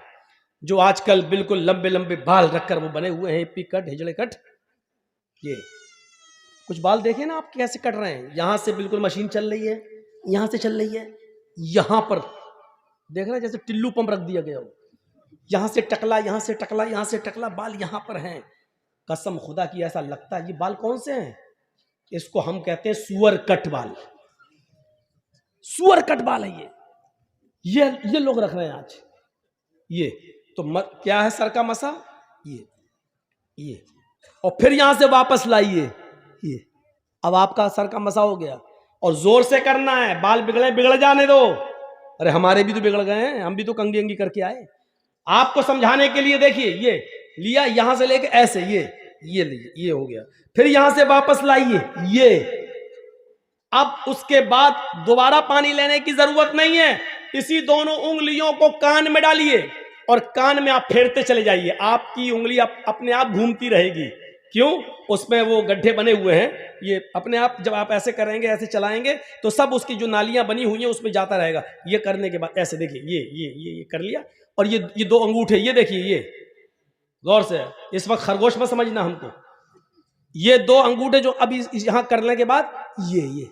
जो आजकल बिल्कुल लंबे लंबे बाल रखकर वो बने हुए हैं, हिप्पी कट, हिजड़े कट, ये कुछ बाल देखे ना आप कैसे कट रहे हैं, यहां से बिल्कुल मशीन चल रही है, यहां से चल रही है, यहां पर देख रहे हैं जैसे टिल्लू पंप रख दिया गया हो, यहां से टकला, यहां से टकला, यहां से टकला, बाल यहां पर हैं। कसम खुदा की ऐसा लगता है ये बाल कौन से हैं, इसको हम कहते हैं सुअर कट बाल, सुअर कट बाल है ये लोग रख रहे हैं आज। ये तो क्या है सर का मसा, ये और फिर यहां से वापस लाइए, ये अब आपका सर का मसा हो गया, और जोर से करना है, बाल बिगड़ जाने दो। अरे हमारे भी तो बिगड़ गए हैं, हम भी तो कंगी अंगी करके आए। आपको समझाने के लिए देखिए, ये लिया यहां से लेके ऐसे, ये लीजिए, ये हो गया, फिर यहां से वापस लाइए, ये। अब उसके बाद दोबारा पानी लेने की जरूरत नहीं है, इसी दोनों उंगलियों को कान में डालिए और कान में आप फेरते चले जाइए, आपकी उंगली अपने आप घूमती रहेगी। क्यों? उसमें वो गड्ढे बने हुए हैं, ये अपने आप जब आप ऐसे करेंगे, ऐसे चलाएंगे तो सब उसकी जो नालियां बनी हुई हैं उसमें जाता रहेगा। ये करने के बाद ऐसे देखिए, ये कर लिया, और ये दो अंगूठे, ये देखिए, ये गौर से, इस वक्त खरगोश में समझना हमको, ये दो अंगूठे जो अभी यहां करने के बाद ये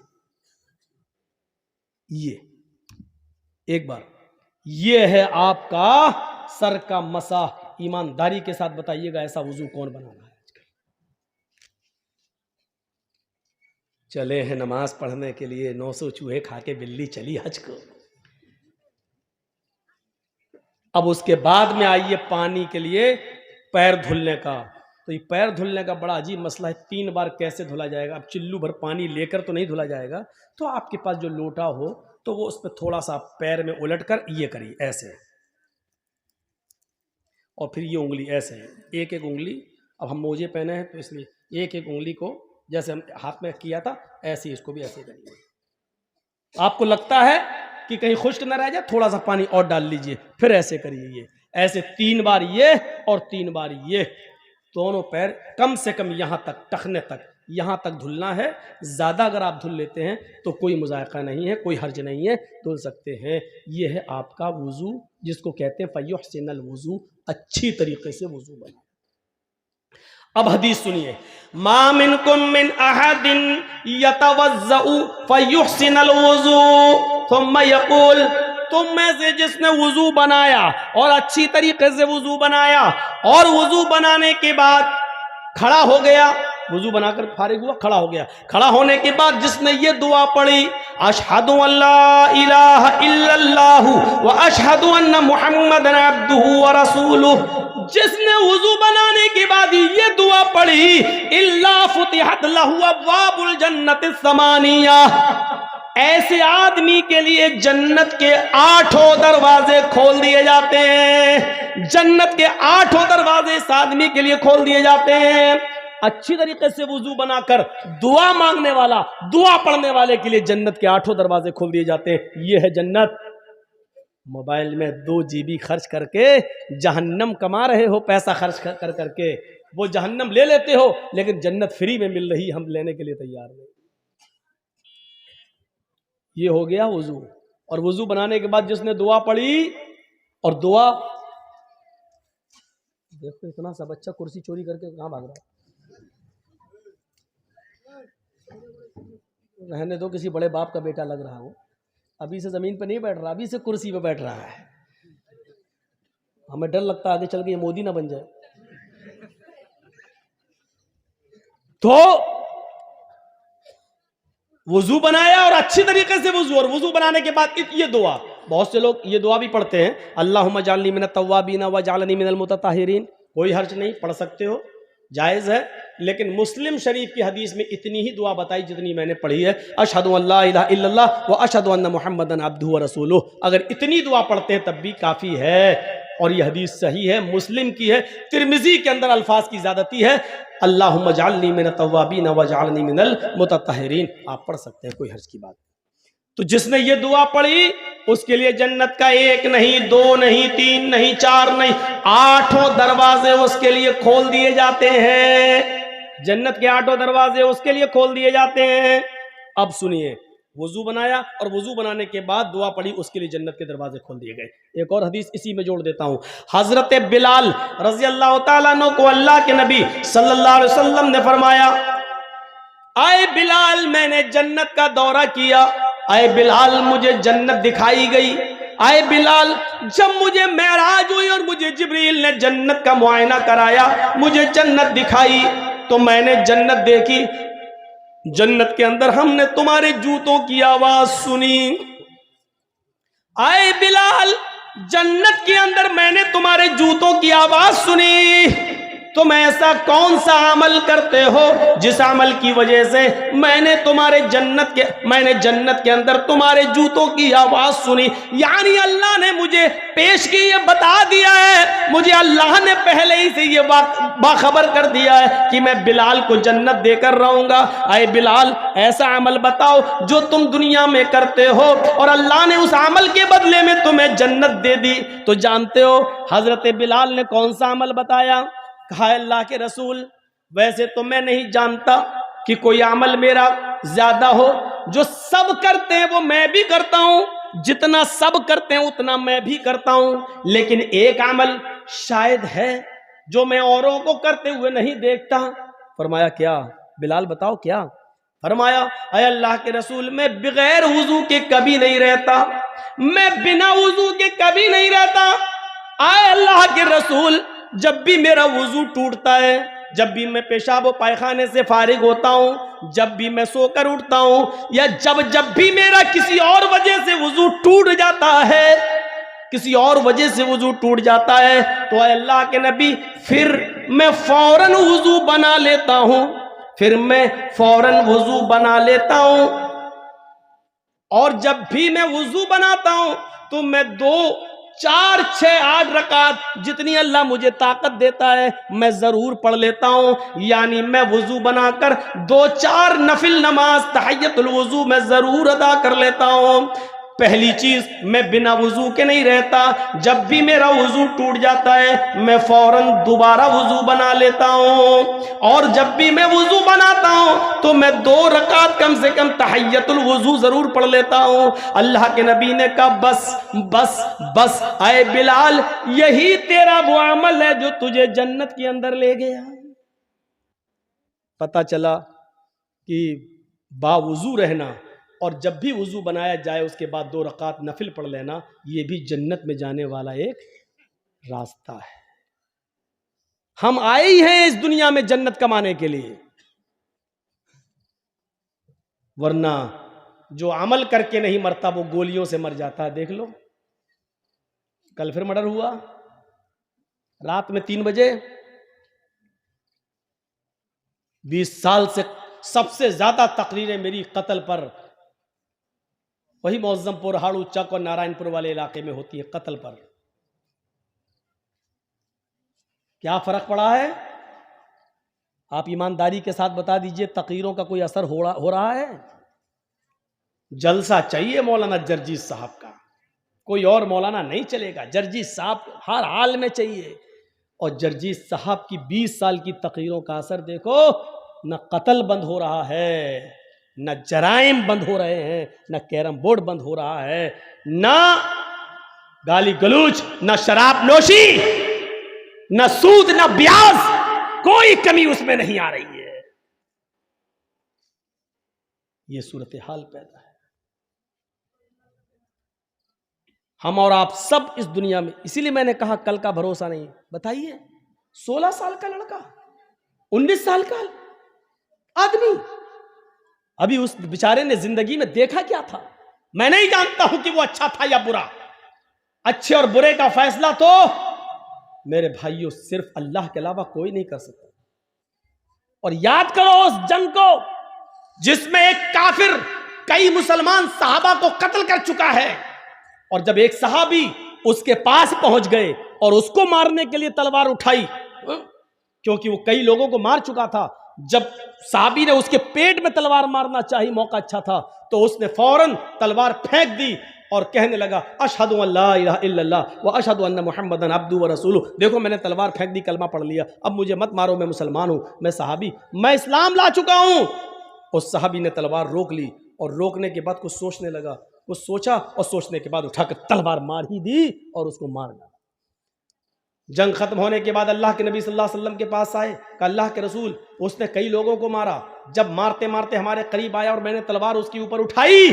एक बार, ये है आपका सर का मसा। ईमानदारी के साथ बताइएगा ऐसा वुजू कौन बना रहा है आजकल? चले हैं नमाज पढ़ने के लिए, 900 चूहे खा के बिल्ली चली हज को। अब उसके बाद में आइए पानी के लिए पैर धुलने का। तो ये पैर धुलने का बड़ा अजीब मसला है, 3 बार कैसे धुला जाएगा? अब चिल्लू भर पानी लेकर तो नहीं धुला जाएगा, तो आपके पास जो लोटा हो तो वो उस पर थोड़ा सा पैर में उलट कर ये करिए ऐसे, और फिर ये उंगली ऐसे है, एक एक उंगली, अब हम मोजे पहने हैं तो इसलिए एक एक उंगली को जैसे हम हाथ में किया था ऐसे ही इसको भी ऐसे करिए। आपको लगता है कि कहीं खुश्क न रह जाए, थोड़ा सा पानी और डाल लीजिए, फिर ऐसे करिए, ये ऐसे 3 बार ये और 3 बार ये, दोनों पैर कम से कम यहां तक, टखने तक, यहां तक धुलना है। ज्यादा अगर आप धुल लेते हैं तो कोई मुजायका नहीं है, कोई हर्ज नहीं है, धुल सकते हैं। ये है आपका वुजू, जिसको कहते हैं फयुहसिनुल वुजू, अच्छी तरीके से वुजू बना। अब हदीस सुनिए, मा मिनकुम मिन अहदिन यतवज़्ज़उ फयुहसिनुल वुजू थुम्मा यक़ूल, तुम में से जिसने वुजू बनाया और अच्छी तरीके से वुजू बनाया, और वुजू बनाने के बाद खड़ा हो गया, वुजू बनाकर फारिग हुआ, खड़ा हो गया, खड़ा होने के बाद जिसने ये दुआ पढ़ी, अशहदु अल्ला इलाहा इल्लल्लाहु व अशहदु अन्ना मुहम्मदन अब्दुहु व रसूलुहु, जिसने वुजू बनाने के बाद ये दुआ पढ़ी, इल्ला फुतिहत लहु अब्वाबुल जन्नति समानिया, ऐसे आदमी के लिए जन्नत के 8 दरवाजे खोल दिए जाते हैं। जन्नत के 8 दरवाजे इस आदमी के लिए खोल दिए जाते हैं। अच्छी तरीके से वुजू बनाकर दुआ मांगने वाला, दुआ पढ़ने वाले के लिए जन्नत के 8 दरवाजे खोल दिए जाते हैं। ये है जन्नत। मोबाइल में 2 GB खर्च करके जहन्नम कमा रहे हो, पैसा खर्च कर करके वो जहन्नम ले लेते हो, लेकिन जन्नत फ्री में मिल रही, हम लेने के लिए तैयार नहीं। ये हो गया वुजू। और वुजू बनाने के बाद जिसने दुआ पढ़ी, और दुआ देखो इतना सा बच्चा कुर्सी चोरी करके कहाँ भाग रहा है, रहने दो, किसी बड़े बाप का बेटा लग रहा हो, अभी से जमीन पे नहीं बैठ रहा, अभी से कुर्सी पे बैठ रहा है। हमें डर लगता है आगे चल के ये मोदी ना बन जाए। तो वुजू बनाया और अच्छी तरीके से वुजू, और वुजू बनाने के बाद ये दुआ, बहुत से लोग ये दुआ भी पढ़ते हैं, अल्लाहुम्मा जालनी मिनत तव्वाबीन व जालनी मिनल मुतताहिरीन। कोई हर्ज नहीं, पढ़ सकते हो, जायज़ है। लेकिन मुस्लिम शरीफ की हदीस में इतनी ही दुआ बताई जितनी मैंने पढ़ी है, अशहदु अल्ला इलाहा इल्लल्लाह व अशहदु अन्ना मुहम्मदन अब्दुहु व रसूलुहु। अगर इतनी दुआ पढ़ते हैं तब भी काफ़ी है, और यह हदीस सही है, मुस्लिम की है। तिरमिजी के अंदर अल्फाज की ज़्यादती है, अल्लाहुम्मा जालनी मिनत तव्वाबीन व जालनी मिनल मुतताहिरीन। आप पढ़ सकते हैं, कोई हर्ज की बात। तो जिसने ये दुआ पढ़ी उसके लिए जन्नत का 1 नहीं, 2 नहीं, 3 नहीं, 4 नहीं, 8 दरवाजे उसके लिए खोल दिए जाते हैं। जन्नत के 8 दरवाजे उसके लिए खोल दिए जाते हैं। अब सुनिए, वुजू बनाया और वुजू बनाने के बाद दुआ पढ़ी, उसके लिए जन्नत के दरवाजे खोल दिए गए। एक और हदीस इसी में जोड़ देता हूं। हजरत बिलाल रजी अल्लाह तआला अन्हु को अल्लाह के नबी सल्लल्लाहु अलैहि वसल्लम ने फरमाया, आए बिलाल मैंने जन्नत का दौरा किया, आए बिलाल मुझे जन्नत दिखाई गई, आए बिलाल जब मुझे मेराज हुई और मुझे जिब्रील ने जन्नत का मुआयना कराया, मुझे जन्नत दिखाई, तो मैंने जन्नत देखी। जन्नत के अंदर हमने तुम्हारे जूतों की आवाज सुनी। आए बिलाल जन्नत के अंदर मैंने तुम्हारे जूतों की आवाज सुनी। तुम ऐसा कौन सा अमल करते हो जिस अमल की वजह से मैंने जन्नत के अंदर तुम्हारे जूतों की आवाज सुनी। यानी अल्लाह ने मुझे पेश की, ये बता दिया है, मुझे अल्लाह ने पहले ही से ये बाखबर कर दिया है कि मैं बिलाल को जन्नत देकर रहूंगा। आए बिलाल ऐसा अमल बताओ जो तुम दुनिया में करते हो और अल्लाह ने उस अमल के बदले में तुम्हें जन्नत दे दी। तो जानते हो हजरत बिलाल ने कौन सा अमल बताया? कहा अल्लाह के रसूल वैसे तो मैं नहीं जानता कि कोई अमल मेरा ज्यादा हो, जो सब करते हैं वो मैं भी करता हूं, जितना सब करते हैं उतना मैं भी करता हूं, लेकिन एक अमल शायद है जो मैं औरों को करते हुए नहीं देखता। फरमाया क्या? बिलाल बताओ क्या? फरमाया अय अल्लाह के रसूल मैं बगैर वुजू के कभी नहीं रहता, मैं बिना वुजू के कभी नहीं रहता। आए अल्लाह के रसूल जब भी मेरा वुजू टूटता है, जब भी मैं पेशाब व पायखाने से फारिग होता हूं, जब भी मैं सोकर उठता हूं, या जब भी मेरा किसी और वजह से वुजू टूट जाता है, किसी और वजह से वुजू टूट जाता है, तो अल्लाह के नबी फिर मैं फौरन वुजू बना लेता हूं, फिर मैं फौरन वुजू बना लेता हूं। और जब भी मैं वुजू बनाता हूं तो मैं 2, 4, 6, 8 रकात जितनी अल्लाह मुझे ताकत देता है मैं जरूर पढ़ लेता हूं। यानी मैं वुजू बनाकर 2, 4 नफिल नमाज तहय्युतुल वुजू मैं जरूर अदा कर लेता हूं। पहली चीज मैं बिना वुजू के नहीं रहता, जब भी मेरा वुजू टूट जाता है मैं फौरन दोबारा वुजू बना लेता हूं, और जब भी मैं वुजू बनाता हूं तो मैं 2 रकात कम से कम तहय्युतुल वुजू जरूर पढ़ लेता हूं। अल्लाह के नबी ने कहा बस बस बस आए बिलाल यही तेरा वो अमल है जो तुझे जन्नत के अंदर ले गया। पता चला कि बावुजू रहना और जब भी वुजू बनाया जाए उसके बाद 2 रकात नफिल पढ़ लेना, ये भी जन्नत में जाने वाला एक रास्ता है। हम आए ही हैं इस दुनिया में जन्नत कमाने के लिए, वरना जो अमल करके नहीं मरता वो गोलियों से मर जाता है। देख लो कल फिर मर्डर हुआ रात में 3 बजे, 20 साल से सबसे ज्यादा तकरीरें मेरी कत्ल पर वही मौजमपुर, हाड़ू चक और नारायणपुर वाले इलाके में होती है, कत्ल पर। क्या फर्क पड़ा है? आप ईमानदारी के साथ बता दीजिए, तकरीरों का कोई असर हो रहा है? जलसा चाहिए मौलाना जर्जीस साहब का, कोई और मौलाना नहीं चलेगा, जर्जीस साहब हर हाल में चाहिए। और जर्जीस साहब की 20 साल की तकरीरों का असर देखो, न कत्ल बंद हो रहा है, न जराइम बंद हो रहे हैं, न कैरम बोर्ड बंद हो रहा है, न गाली गलूच, न शराब नोशी, न सूद, न ब्याज, कोई कमी उसमें नहीं आ रही है। ये सूरत हाल पैदा है। हम और आप सब इस दुनिया में, इसीलिए मैंने कहा कल का भरोसा नहीं। बताइए 16 साल का लड़का, 19 साल का आदमी, अभी उस बेचारे ने जिंदगी में देखा क्या था? मैं नहीं जानता हूं कि वो अच्छा था या बुरा। अच्छे और बुरे का फैसला तो मेरे भाइयों सिर्फ अल्लाह के अलावा कोई नहीं कर सकता। और याद करो उस जंग को जिसमें एक काफिर कई मुसलमान सहाबा को कत्ल कर चुका है, और जब एक सहाबी उसके पास पहुंच गए और उसको मारने के लिए तलवार उठाई, क्योंकि वो कई लोगों को मार चुका था, जब सहाबी ने उसके पेट में तलवार मारना चाहिए, मौका अच्छा था, तो उसने फौरन तलवार फेंक दी और कहने लगा अशहदु अल्ला इलाहा इल्लल्लाह व अशहदु अन्ना मुहम्मदन अब्दुहु व रसूलुहु। देखो मैंने तलवार फेंक दी, कलमा पढ़ लिया, अब मुझे मत मारो, मैं मुसलमान हूं, मैं सहाबी, मैं इस्लाम ला चुका हूं। उस सहाबी ने तलवार रोक ली और रोकने के बाद कुछ सोचने लगा, कुछ सोचा और सोचने के बाद उठाकर तलवार मार ही दी और उसको मार डाला। जंग खत्म होने के बाद अल्लाह के नबी सल्लल्लाहु अलैहि वसल्लम के पास आए, कहा अल्लाह के रसूल उसने कई लोगों को मारा, जब मारते मारते हमारे करीब आया और मैंने तलवार उसके ऊपर उठाई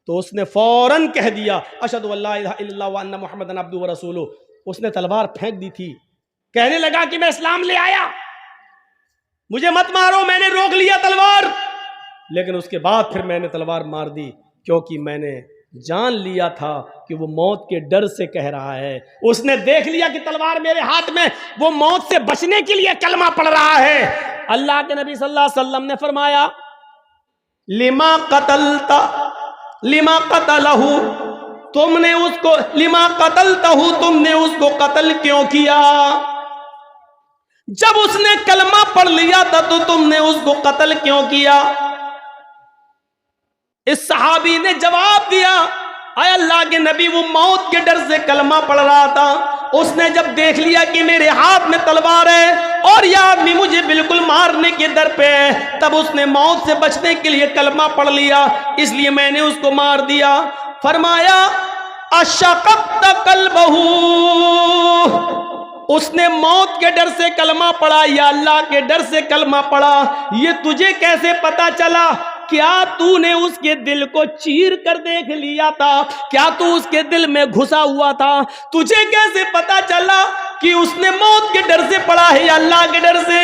तो उसने फौरन कह दिया अशहदु अल्ला इलाहा इल्लल्लाह व अन्ना मुहम्मदन अब्दुहु व रसूलुहु। उसने तलवार फेंक दी थी, कहने लगा कि मैं इस्लाम ले आया, मुझे मत मारो, मैंने रोक लिया तलवार, लेकिन उसके बाद फिर मैंने तलवार मार दी क्योंकि मैंने जान लिया था कि वो मौत के डर से कह रहा है। उसने देख लिया कि तलवार मेरे हाथ में, वो मौत से बचने के लिए कलमा पढ़ रहा है। अल्लाह के नबी सल्लल्लाहु अलैहि वसल्लम ने फरमाया लिमा कतलता लिमा कतलहू, तुमने उसको लिमा कतलतहू, तुमने उसको कत्ल क्यों किया? जब उसने कलमा पढ़ लिया था तो तुमने उसको कत्ल क्यों किया? इस सहाबी ने जवाब दिया आय अल्लाह के नबी, वो मौत के डर से कलमा पढ़ रहा था, उसने जब देख लिया कि मेरे हाथ में तलवार है और यह आदमी मुझे बिल्कुल मारने के दर पे है, तब उसने मौत से बचने के लिए कलमा पढ़ लिया, इसलिए मैंने उसको मार दिया। फरमाया अशक़क़्त क़ल्बहू, उसने मौत के डर से कलमा पढ़ा या अल्लाह के डर से कलमा पढ़ा, ये तुझे कैसे पता चला? क्या तूने उसके दिल को चीर कर देख लिया था? क्या तू उसके दिल में घुसा हुआ था? तुझे कैसे पता चला कि उसने मौत के डर से पढ़ा है या अल्लाह के डर से?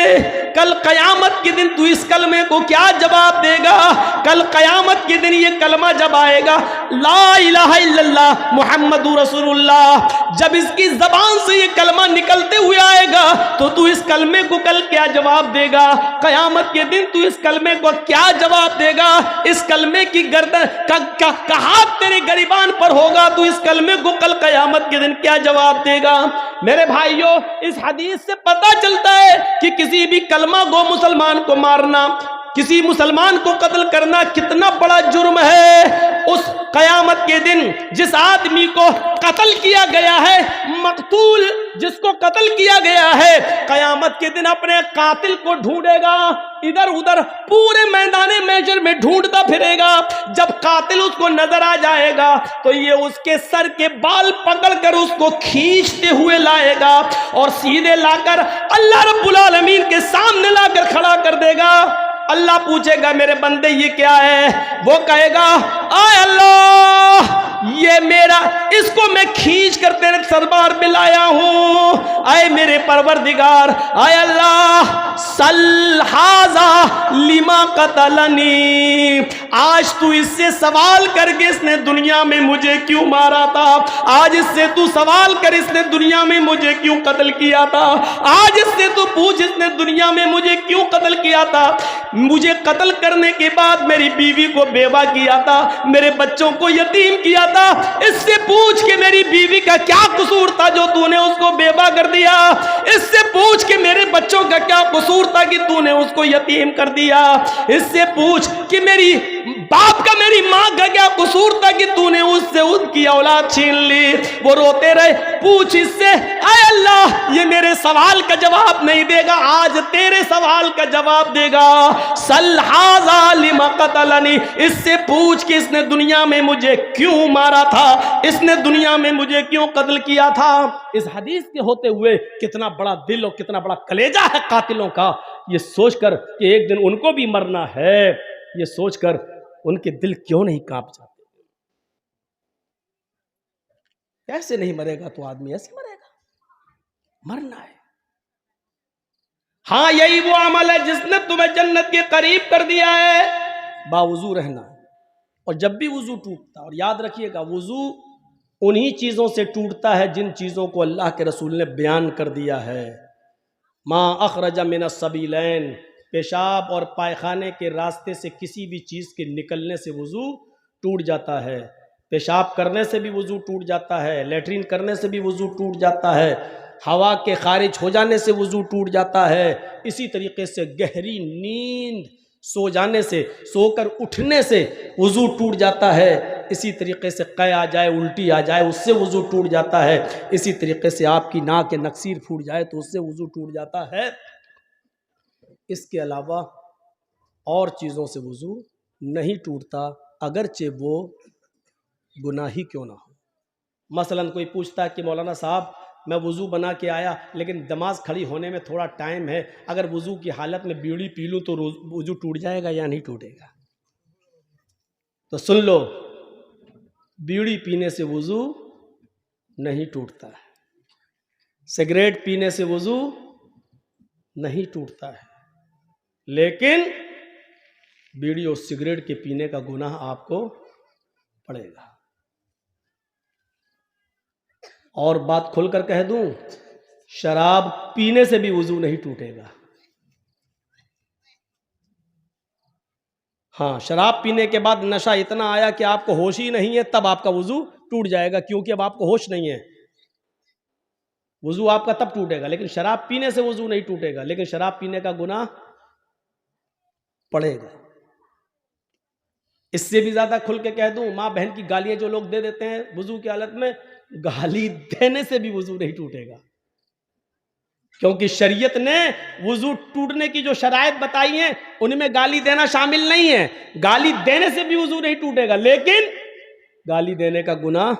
कल कयामत के दिन तू इस कलमे को क्या जवाब देगा? कल कयामत के दिन ये कलमा जब आएगा ला इलाहा इल्लल्लाह मुहम्मदुर रसूलुल्लाह, जब इसकी जबान से ये कलमा निकलते हुए आएगा तो तू इस कलमे को कल क्या जवाब देगा? कयामत के दिन तू इस कलमे को क्या जवाब देगा? इस कलमे की गर्दन का हाथ तेरे गरिबान पर होगा, तू इस कलमे को कल कयामत के दिन क्या जवाब देगा? मेरे भाइयों, इस हदीस से पता चलता है कि किसी भी कलमा गो मुसलमान को मारना, किसी मुसलमान को कत्ल करना कितना बड़ा जुर्म है। उस कयामत के दिन जिस आदमी को कत्ल किया गया है, मकतूल जिसको कत्ल किया गया है, कयामत के दिन अपने कातिल को ढूंढेगा, इधर उधर पूरे मैदाने मैशर में ढूंढता फिरेगा। जब कातिल उसको नजर आ जाएगा तो ये उसके सर के बाल पकड़कर उसको खींचते हुए लाएगा और सीधे लाकर अल्लाह रब्बुल आलमीन के सामने लाकर खड़ा कर देगा। अल्लाह पूछेगा मेरे बंदे ये क्या है? वो कहेगा आय अल्लाह, ये मेरा, इसको मैं खींच कर तेरे दरबार में लाया हूं। आए मेरे परवरदिगार, आय अल्लाह सल हाजा लिमा कतलनी, आज तू इससे सवाल करके इसने दुनिया में मुझे क्यों मारा था? आज इससे तू सवाल कर इसने दुनिया में मुझे क्यों कत्ल किया था? आज इससे तू पूछ इसने दुनिया में मुझे क्यों कत्ल किया था? मुझे कत्ल करने के बाद मेरी बीवी को बेवा किया था, मेरे बच्चों को यतीम किया था, इससे पूछ के मेरी बीवी का क्या कसूर था जो तूने उसको बेवा कर दिया? इससे पूछ के मेरे बच्चों का क्या कसूर था कि तूने उसको यतीम कर दिया? इससे पूछ कि मेरी बाप का, मेरी माँ का क्या कसूर था कि तूने उससे उनकी औलाद छीन ली? वो रोते रहे। पूछ इससे, आय अल्लाह ये मेरे सवाल का जवाब नहीं देगा, आज तेरे सवाल का जवाब देगा। सल हाजा लिमा कतलनी, इससे पूछ कि इसने दुनिया में मुझे क्यों मारा था, इसने दुनिया में मुझे क्यों कत्ल किया था। इस हदीस के होते हुए कितना बड़ा दिल और कितना बड़ा कलेजा है कातिलों का, ये सोचकर कि एक दिन उनको भी मरना है, ये सोचकर उनके दिल क्यों नहीं कांप जाते? ऐसे नहीं मरेगा तो आदमी ऐसे मरेगा, मरना है। हाँ, यही वो अमल है जिसने तुम्हें जन्नत के करीब कर दिया है, बावुजू रहना। और जब भी वुजू टूटता, और याद रखिएगा वुजू उन्हीं चीज़ों से टूटता है जिन चीज़ों को अल्लाह के रसूल ने बयान कर दिया है। माँ अखरजा मिनस सबीलैन, पेशाब और पायखाने के रास्ते से किसी भी चीज़ के निकलने से वुजू टूट जाता है। पेशाब करने से भी वुजू टूट जाता है, लेटरिन करने से भी वुजू टूट जाता है, हवा के खारिज हो जाने से वुजू टूट जाता है। इसी तरीके से गहरी नींद सो जाने से, सोकर उठने से वुजू टूट जाता है। इसी तरीके से कै आ जाए, उल्टी आ जाए, उससे वुजू टूट जाता है। इसी तरीके से आपकी नाक के नक्सीर फूट जाए तो उससे वुजू टूट जाता है। इसके अलावा और चीज़ों से वुजू नहीं टूटता, अगरचे वो गुनाही क्यों ना हो। मसलन कोई पूछता है कि मौलाना साहब मैं वुज़ू बना के आया लेकिन नमाज खड़ी होने में थोड़ा टाइम है, अगर वुज़ू की हालत में बीड़ी पी लूँ तो वुज़ू टूट जाएगा या नहीं टूटेगा? तो सुन लो, बीड़ी पीने से वुज़ू नहीं टूटता है, सिगरेट पीने से वुज़ू नहीं टूटता है, लेकिन बीड़ी और सिगरेट के पीने का गुनाह आपको पड़ेगा। और बात खुलकर कह दूं, शराब पीने से भी वुजू नहीं टूटेगा। हाँ, शराब पीने के बाद नशा इतना आया कि आपको होश ही नहीं है, तब आपका वुजू टूट जाएगा, क्योंकि अब आपको होश नहीं है। वुजू आपका तब टूटेगा, लेकिन शराब पीने से वुजू नहीं टूटेगा, लेकिन शराब पीने का गुनाह पड़ेगा। इससे भी ज्यादा खुल के कह दूं, माँ बहन की गालियां जो लोग दे देते हैं वुजू की हालत में, गाली देने से भी वुजू नहीं टूटेगा, क्योंकि शरीयत ने वुजू टूटने की जो शराइत बताई हैं उनमें गाली देना शामिल नहीं है। गाली देने से भी वुजू नहीं टूटेगा, लेकिन गाली देने का गुनाह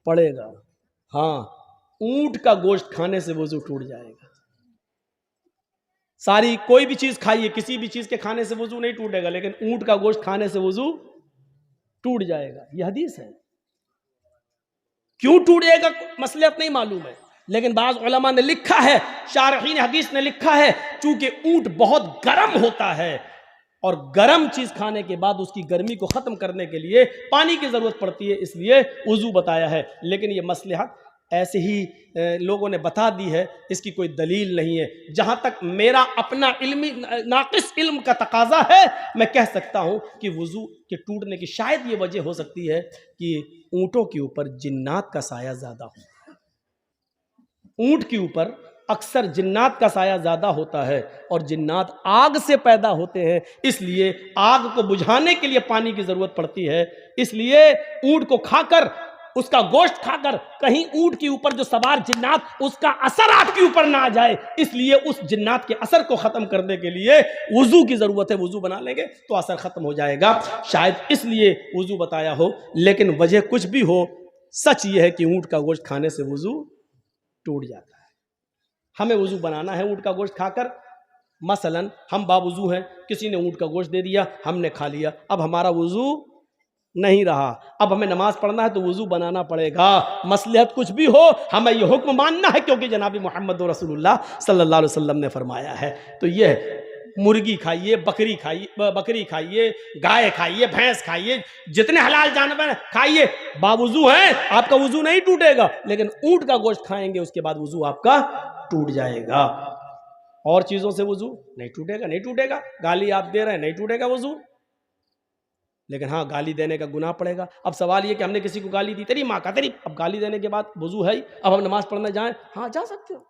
पड़ेगा। हाँ, ऊंट का गोश्त खाने से वुजू टूट जाएगा। सारी कोई भी चीज खाइए, किसी भी चीज के खाने से वुजू नहीं टूटेगा, लेकिन ऊंट का गोश्त खाने से वुजू टूट जाएगा। यह हदीस है। क्यों टूटेगा मसलहत नहीं मालूम है, लेकिन बाज़ उलमा ने लिखा है, शारहीन हदीस ने लिखा है, चूंकि ऊंट बहुत गर्म होता है और गर्म चीज खाने के बाद उसकी गर्मी को खत्म करने के लिए पानी की जरूरत पड़ती है, इसलिए वुजू बताया है। लेकिन ये मसलहत ऐसे ही लोगों ने बता दी है, इसकी कोई दलील नहीं है। जहां तक मेरा अपना इल्मी नाकिस इल्म का तकाजा है, मैं कह सकता हूं कि वुजू के टूटने की शायद ये वजह हो सकती है कि ऊंटों के ऊपर जिन्नात का साया ज्यादा होता है। ऊंट के ऊपर अक्सर जिन्नात का साया ज्यादा होता है और जिन्नात आग से पैदा होते हैं, इसलिए आग को बुझाने के लिए पानी की जरूरत पड़ती है। इसलिए ऊंट को खाकर, उसका गोश्त खाकर कहीं ऊंट के ऊपर जो सवार जिन्नात, उसका असर आपके ऊपर ना आ जाए, इसलिए उस जिन्नात के असर को खत्म करने के लिए वुजू की जरूरत है। वुजू बना लेंगे तो असर खत्म हो जाएगा, शायद इसलिए वुजू बताया हो। लेकिन वजह कुछ भी हो, सच यह है कि ऊंट का गोश्त खाने से वुजू टूट जाता है। हमें वुजू बनाना है ऊंट का गोश्त खाकर। मसलन हम बावुजू हैं, किसी ने ऊंट का गोश्त दे दिया, हमने खा लिया, अब हमारा वुजू नहीं रहा, अब हमें नमाज पढ़ना है तो वुजू बनाना पड़ेगा। मसलहत कुछ भी हो, हमें यह हुक्म मानना है, क्योंकि जनाब मोहम्मद रसूलुल्लाह सल्लल्लाहु अलैहि वसल्लम ने फरमाया है। तो यह मुर्गी खाइए, बकरी खाइए, गाय खाइए, भैंस खाइए, जितने हलाल जानवर खाइए, बावुजू हैं, आपका वुजू नहीं टूटेगा। लेकिन ऊंट का गोश्त खाएंगे उसके बाद वुजू आपका टूट जाएगा। और चीजों से वुजू नहीं टूटेगा। गाली आप दे रहे हैं, नहीं टूटेगा वुजू, लेकिन हाँ, गाली देने का गुनाह पड़ेगा। अब सवाल ये कि हमने किसी को गाली दी, तेरी माँ का तेरी, अब गाली देने के बाद वुजू है ही, अब हम नमाज पढ़ने जाएं, हाँ जा सकते हो।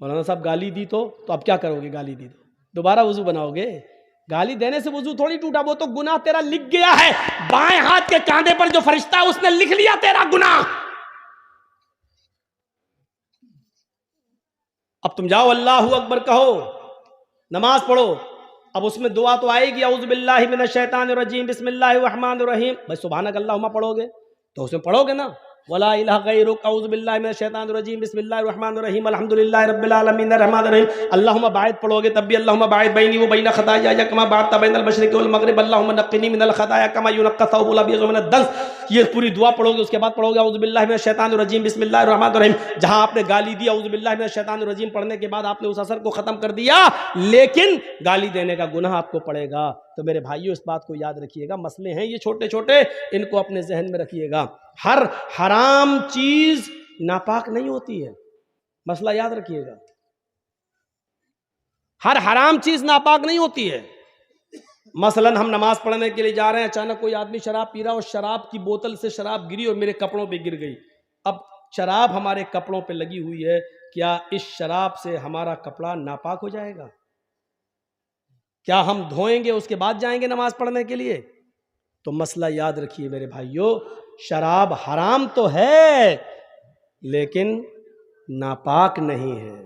मौलाना साहब गाली दी तो अब क्या करोगे? गाली दी तो दोबारा वुजू बनाओगे? गाली देने से वुजू थोड़ी टूटा, वो तो गुनाह तेरा लिख गया है। बाएं हाथ के कांधे पर जो फरिश्ता है उसने लिख लिया तेरा गुनाह। अब तुम जाओ अल्लाहू अकबर कहो, नमाज पढ़ो, अब उसमें दुआ तो आएगी, औज़ु बिल्लाहि मिनश शैतानिर रजीम बिस्मिल्लाहिर रहमानिर रहीम। भाई सुभानक अल्लाहुम्मा पढ़ोगे तो उसमें पढ़ोगे ना, वला इलाहा गैरुक अऊज़ु बिल्लाहि मिनश शैतानिर रजीम बिस्मिल्लाहिर रहमानिर रहीम अल्हम्दुलिल्लाहि रब्बिल आलमीन अर्रहमानिर रहीम। अल्लाहुम्मा बाइद पढ़ोगे तब भी अल्लाहुम्मा बाइद बैनी व बैन खताया कमा बाअदत बैनल मशरिक़ि वल मग़रिब अल्लाहुम्मा नक़्क़िनी मिनल खताया कमा युनक़्क़ा थौबुल अबयज़ु मिनद दन्स। ये पूरी दुआ पढ़ोगे, उसके बाद पढ़ोगे अऊज़ु बिल्लाहि मिनश शैतानिर रजीम बिस्मिल्लाहिर रहमानिर रहीम। जहां आपने गाली दी अऊज़ु बिल्लाहि मिनश शैतानिर रजीम पढ़ने के बाद आपने उस असर को खत्म कर दिया, लेकिन गाली देने का गुनाह आपको पड़ेगा। तो मेरे भाइयों, इस बात को याद रखिएगा। मसले हैं ये छोटे छोटे, इनको अपने जहन में रखिएगा। हर हराम चीज नापाक नहीं होती है, मसला याद रखिएगा। हर हराम चीज नापाक नहीं होती है। मसलन हम नमाज पढ़ने के लिए जा रहे हैं, अचानक कोई आदमी शराब पी रहा और शराब की बोतल से शराब गिरी और मेरे कपड़ों पे गिर गई। अब शराब हमारे कपड़ों पे लगी हुई है, क्या इस शराब से हमारा कपड़ा नापाक हो जाएगा? क्या हम धोएंगे उसके बाद जाएंगे नमाज पढ़ने के लिए? तो मसला याद रखिए मेरे भाइयों, शराब हराम तो है लेकिन नापाक नहीं है।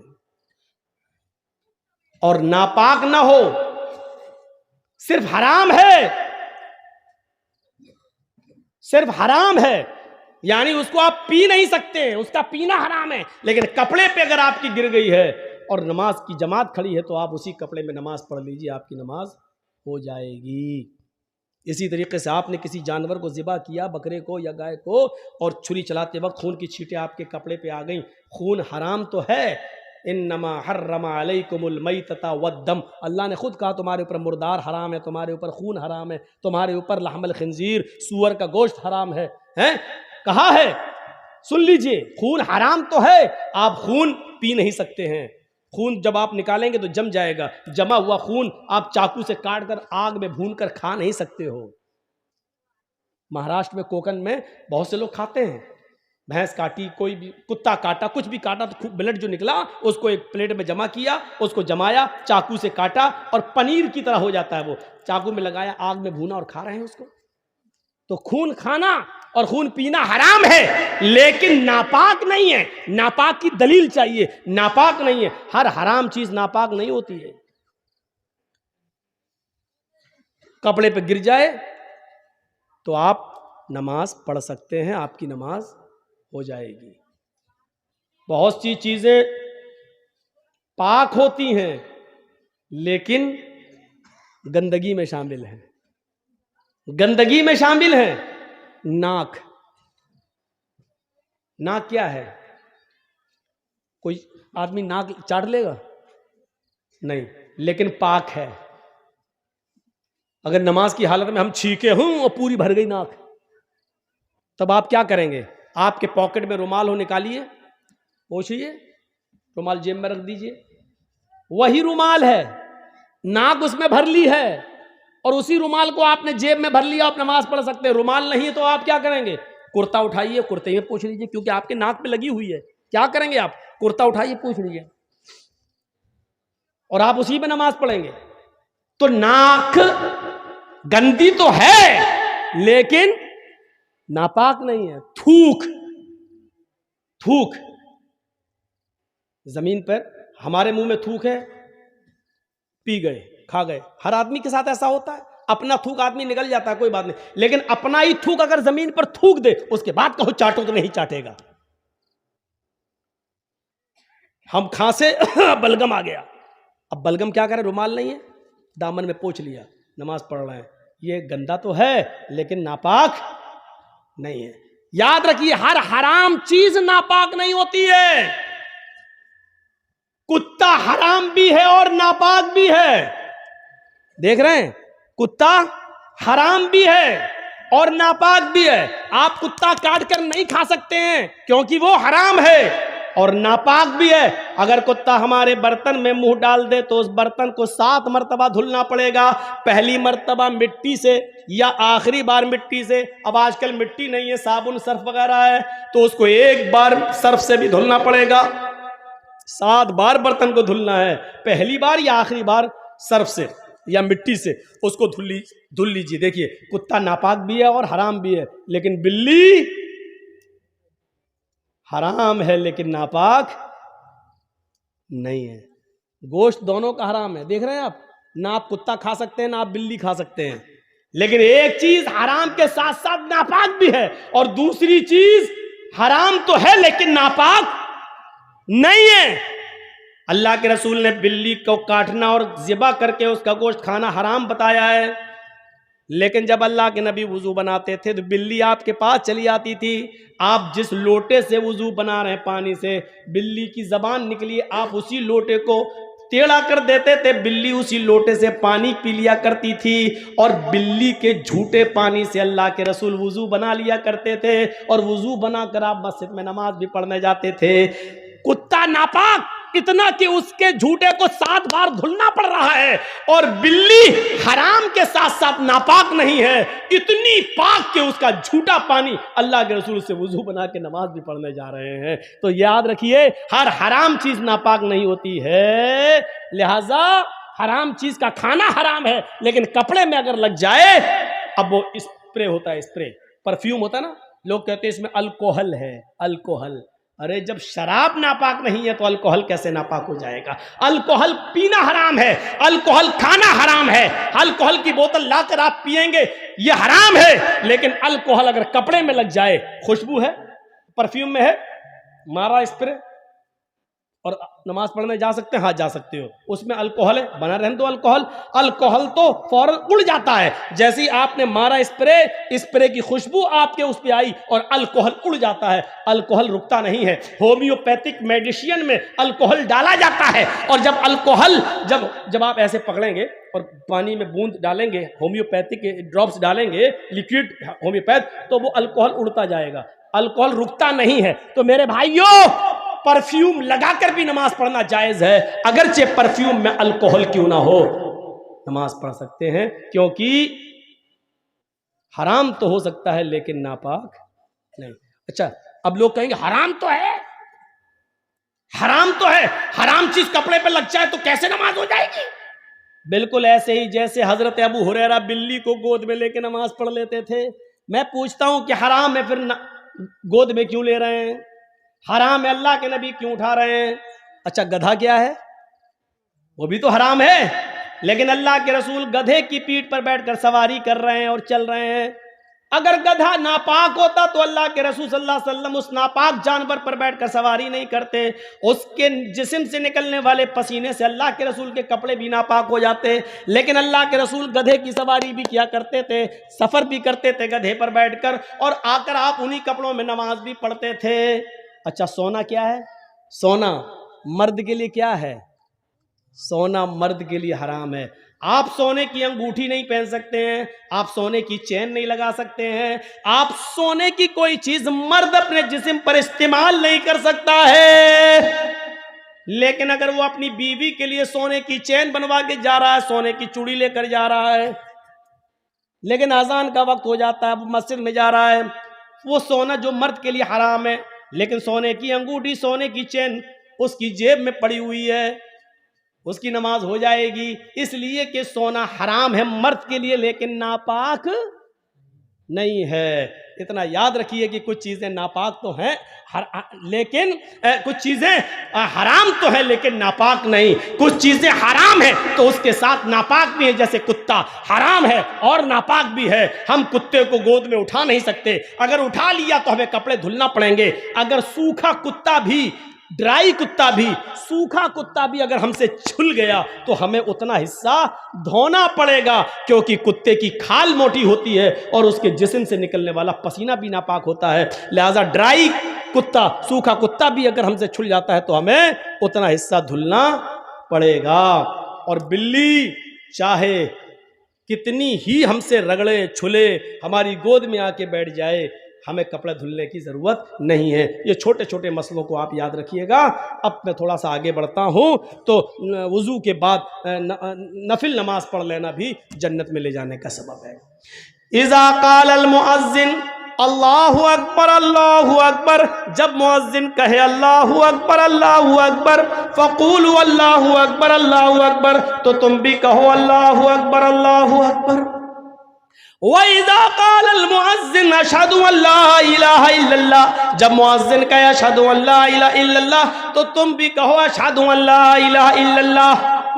और नापाक ना हो, सिर्फ हराम है, सिर्फ हराम है, यानी उसको आप पी नहीं सकते, उसका पीना हराम है, लेकिन कपड़े पे अगर आपकी गिर गई है और नमाज की जमात खड़ी है तो आप उसी कपड़े में नमाज पढ़ लीजिए, आपकी नमाज हो जाएगी। इसी तरीके से आपने किसी जानवर को ज़िबा किया, बकरे को या गाय को, और छुरी चलाते वक्त खून की छींटें आपके कपड़े पे आ गई, खून हराम तो है। इन्नमा हर्रमा अलैकुमुल मैतता वद्दम, अल्लाह ने खुद कहा तुम्हारे ऊपर मुर्दार हराम है, तुम्हारे ऊपर खून हराम है, तुम्हारे ऊपर लहमल खिंजीर, सूअर का गोश्त हराम है, हैं? कहा है, सुन लीजिए, खून हराम तो है, आप खून पी नहीं सकते हैं। खून जब आप निकालेंगे तो जम जाएगा, जमा हुआ खून आप चाकू से काट कर आग में भून कर खा नहीं सकते हो। महाराष्ट्र में, कोकण में बहुत से लोग खाते हैं। भैंस काटी, कोई भी कुत्ता काटा, कुछ भी काटा तो खूब ब्लड जो निकला उसको एक प्लेट में जमा किया, उसको जमाया, चाकू से काटा और पनीर की तरह हो जाता है वो, चाकू में लगाया, आग में भूना और खा रहे हैं उसको। तो खून खाना और खून पीना हराम है, लेकिन नापाक नहीं है। नापाक की दलील चाहिए, नापाक नहीं है। हर हराम चीज नापाक नहीं होती है। कपड़े पे गिर जाए तो आप नमाज पढ़ सकते हैं, आपकी नमाज हो जाएगी। बहुत सी चीजें पाक होती हैं लेकिन गंदगी में शामिल हैं, गंदगी में शामिल है। नाक, नाक क्या है? कोई आदमी नाक चाट लेगा? नहीं, लेकिन पाक है। अगर नमाज की हालत में हम छींके हूं और पूरी भर गई नाक, तब आप क्या करेंगे? आपके पॉकेट में रुमाल हो, निकालिए, पोंछिए, रुमाल जेब में रख दीजिए, वही रुमाल है, नाक उसमें भर ली है और उसी रुमाल को आपने जेब में भर लिया, आप नमाज पढ़ सकते हैं। रुमाल नहीं है तो आप क्या करेंगे? कुर्ता उठाइए, कुर्ते में पोंछ लीजिए, क्योंकि आपके नाक पे लगी हुई है। क्या करेंगे आप? कुर्ता उठाइए, पोंछ लीजिए और आप उसी में नमाज पढ़ेंगे। तो नाक गंदी तो है लेकिन नापाक नहीं है। थूक, थूक, जमीन पर हमारे मुंह में थूक है, पी गए, खा गए, हर आदमी के साथ ऐसा होता है। अपना थूक आदमी निकल जाता है, कोई बात नहीं, लेकिन अपना ही थूक अगर जमीन पर थूक दे, उसके बाद कहो चाटो तो नहीं चाटेगा। हम खांसे बलगम आ गया, अब बलगम क्या करे? रुमाल नहीं है, दामन में पोंछ लिया, नमाज पढ़ रहे हैं। ये गंदा तो है लेकिन नापाक नहीं है। याद रखिए, हर हराम चीज नापाक नहीं होती है। कुत्ता हराम भी है और नापाक भी है। देख रहे हैं, कुत्ता हराम भी है और नापाक भी है। आप कुत्ता काट कर नहीं खा सकते हैं क्योंकि वो हराम है और नापाक भी है। अगर कुत्ता हमारे बर्तन में मुंह डाल दे तो उस बर्तन को 7 मरतबा धुलना पड़ेगा। पहली मरतबा मिट्टी से या आखिरी बार मिट्टी से। अब आजकल मिट्टी नहीं है, साबुन सर्फ वगैरह है, तो उसको एक बार सर्फ से भी धुलना पड़ेगा। 7 बार बर्तन को धुलना है, पहली बार या आखिरी बार सर्फ से या मिट्टी से उसको धुल लीजिए। देखिए, कुत्ता नापाक भी है और हराम भी है, लेकिन बिल्ली हराम है लेकिन नापाक नहीं है। गोश्त दोनों का हराम है, देख रहे हैं आप, ना आप कुत्ता खा सकते हैं ना आप बिल्ली खा सकते हैं। लेकिन एक चीज हराम के साथ साथ नापाक भी है और दूसरी चीज हराम तो है लेकिन नापाक नहीं है। अल्लाह के रसूल ने बिल्ली को काटना और ज़िबा करके उसका गोश्त खाना हराम बताया है, लेकिन जब अल्लाह के नबी वुजू बनाते थे तो बिल्ली आपके पास चली आती थी। आप जिस लोटे से वुजू बना रहे हैं पानी से, बिल्ली की जबान निकली, आप उसी लोटे को टेढ़ा कर देते थे, बिल्ली उसी लोटे से पानी पी लिया करती थी। और बिल्ली के झूठे पानी से अल्लाह के रसूल वुजू बना लिया करते थे, और वुजू बनाकर आप मस्जिद में नमाज भी पढ़ने जाते थे। कुत्ता नापाक इतना कि उसके झूठे को 7 बार धुलना पड़ रहा है, और बिल्ली हराम के साथ साथ नापाक नहीं है, इतनी पाक कि उसका झूठा पानी अल्लाह के रसूल से वुजू बना के नमाज भी पढ़ने जा रहे हैं। तो याद रखिए, हर हराम चीज नापाक नहीं होती है, लिहाजा हराम चीज का खाना हराम है, लेकिन कपड़े में अगर लग जाए, अब वो स्प्रे होता है, स्प्रे परफ्यूम होता है ना, लोग कहते हैं इसमें अल्कोहल है, अल्कोहल। अरे जब शराब नापाक नहीं है तो अल्कोहल कैसे नापाक हो जाएगा? अल्कोहल पीना हराम है, अल्कोहल खाना हराम है। अल्कोहल की बोतल लाकर आप पिएंगे ये हराम है, लेकिन अल्कोहल अगर कपड़े में लग जाए, खुशबू है, परफ्यूम में है, मारा स्प्रे, और नमाज पढ़ने जा सकते हैं? हाँ जा सकते हो, उसमें अल्कोहल है, बना रहने दो अल्कोहल। अल्कोहल तो फौरन उड़ जाता है, जैसे ही आपने मारा स्प्रे, स्प्रे की खुशबू आपके उस पे आई और अल्कोहल उड़ जाता है। अल्कोहल रुकता नहीं है। होम्योपैथिक मेडिसिन में अल्कोहल डाला जाता है, और जब अल्कोहल जब आप ऐसे पकड़ेंगे और पानी में बूंद डालेंगे, होम्योपैथिक ड्रॉप्स डालेंगे, लिक्विड होम्योपैथ, तो वो अल्कोहल उड़ता जाएगा, अल्कोहल रुकता नहीं है। तो मेरे भाइयों, परफ्यूम लगाकर भी नमाज पढ़ना जायज है, अगरचे परफ्यूम में अल्कोहल क्यों ना हो, नमाज पढ़ सकते हैं, क्योंकि हराम तो हो सकता है लेकिन नापाक नहीं। अच्छा, अब लोग कहेंगे हराम तो है, हराम तो है, हराम चीज कपड़े पे लग जाए तो कैसे नमाज हो जाएगी? बिल्कुल ऐसे ही जैसे हजरत अबू हुरैरा बिल्ली को गोद में लेके नमाज पढ़ लेते थे। मैं पूछता हूं कि हराम है, फिर गोद में क्यों ले रहे हैं? हराम है, अल्लाह के नबी क्यों उठा रहे हैं? अच्छा, गधा क्या है? वो भी तो हराम है, लेकिन अल्लाह के रसूल गधे की पीठ पर बैठकर सवारी कर रहे हैं और चल रहे हैं। अगर गधा नापाक होता तो अल्लाह के रसूल सल्लल्लाहु अलैहि वसल्लम उस नापाक जानवर पर बैठकर सवारी नहीं करते। उसके जिस्म से निकलने वाले पसीने से अल्लाह के रसूल के कपड़े भी नापाक हो जाते, लेकिन अल्लाह के रसूल गधे की सवारी भी किया करते थे, सफर भी करते थे गधे पर बैठकर, और आकर आप उन्हीं कपड़ों में नमाज भी पढ़ते थे। अच्छा, सोना क्या है? सोना मर्द के लिए क्या है? सोना मर्द के लिए हराम है। आप सोने की अंगूठी नहीं पहन सकते हैं, आप सोने की चेन नहीं लगा सकते हैं, आप सोने की कोई चीज मर्द अपने जिस्म पर इस्तेमाल नहीं कर सकता है। लेकिन अगर वो अपनी बीवी के लिए सोने की चेन बनवा के जा रहा है, सोने की चूड़ी लेकर जा रहा है, लेकिन अजान का वक्त हो जाता है, मस्जिद में जा रहा है, वो सोना जो मर्द के लिए हराम है, लेकिन सोने की अंगूठी, सोने की चेन उसकी जेब में पड़ी हुई है, उसकी नमाज हो जाएगी। इसलिए कि सोना हराम है मर्द के लिए, लेकिन नापाक नहीं है। इतना याद रखिए कि कुछ चीजें नापाक तो हैं, लेकिन कुछ चीजें हराम तो है लेकिन नापाक नहीं। कुछ चीजें हराम है तो उसके साथ नापाक भी है, जैसे कुत्ता हराम है और नापाक भी है। हम कुत्ते को गोद में उठा नहीं सकते, अगर उठा लिया तो हमें कपड़े धुलना पड़ेंगे। अगर सूखा कुत्ता भी, ड्राई कुत्ता भी, सूखा कुत्ता भी अगर हमसे छुल गया तो हमें उतना हिस्सा धोना पड़ेगा, क्योंकि कुत्ते की खाल मोटी होती है और उसके जिस्म से निकलने वाला पसीना भी नापाक होता है। लिहाजा ड्राई कुत्ता, सूखा कुत्ता भी अगर हमसे छुल जाता है तो हमें उतना हिस्सा धुलना पड़ेगा। और बिल्ली चाहे कितनी ही हमसे रगड़े छुले, हमारी गोद में आके बैठ जाए, हमें कपड़े धुलने की ज़रूरत नहीं है। ये छोटे छोटे मसलों को आप याद रखिएगा। अब मैं थोड़ा सा आगे बढ़ता हूँ, तो वज़ू के बाद नफिल नमाज पढ़ लेना भी जन्नत में ले जाने का सबब है। इज़ा क़ालल मुअज़्ज़िन अल्लाहु अकबर अल्लाहु अकबर, जब मुअज़्ज़िन कहे अल्लाहु अकबर फ़क़ूलू अल्लाहु अकबर, तो तुम भी कहो अल्लाहु अकबर। वइज़ा क़ालल मुअज़्ज़िन अशहदु अल्ला इलाहा इल्लल्लाह, जब मुअज़्ज़िन कहे अशहदु अल्ला इलाहा इल्लल्लाह, तो तुम भी कहो अशहदु अल्ला इलाहा इल्लल्लाह।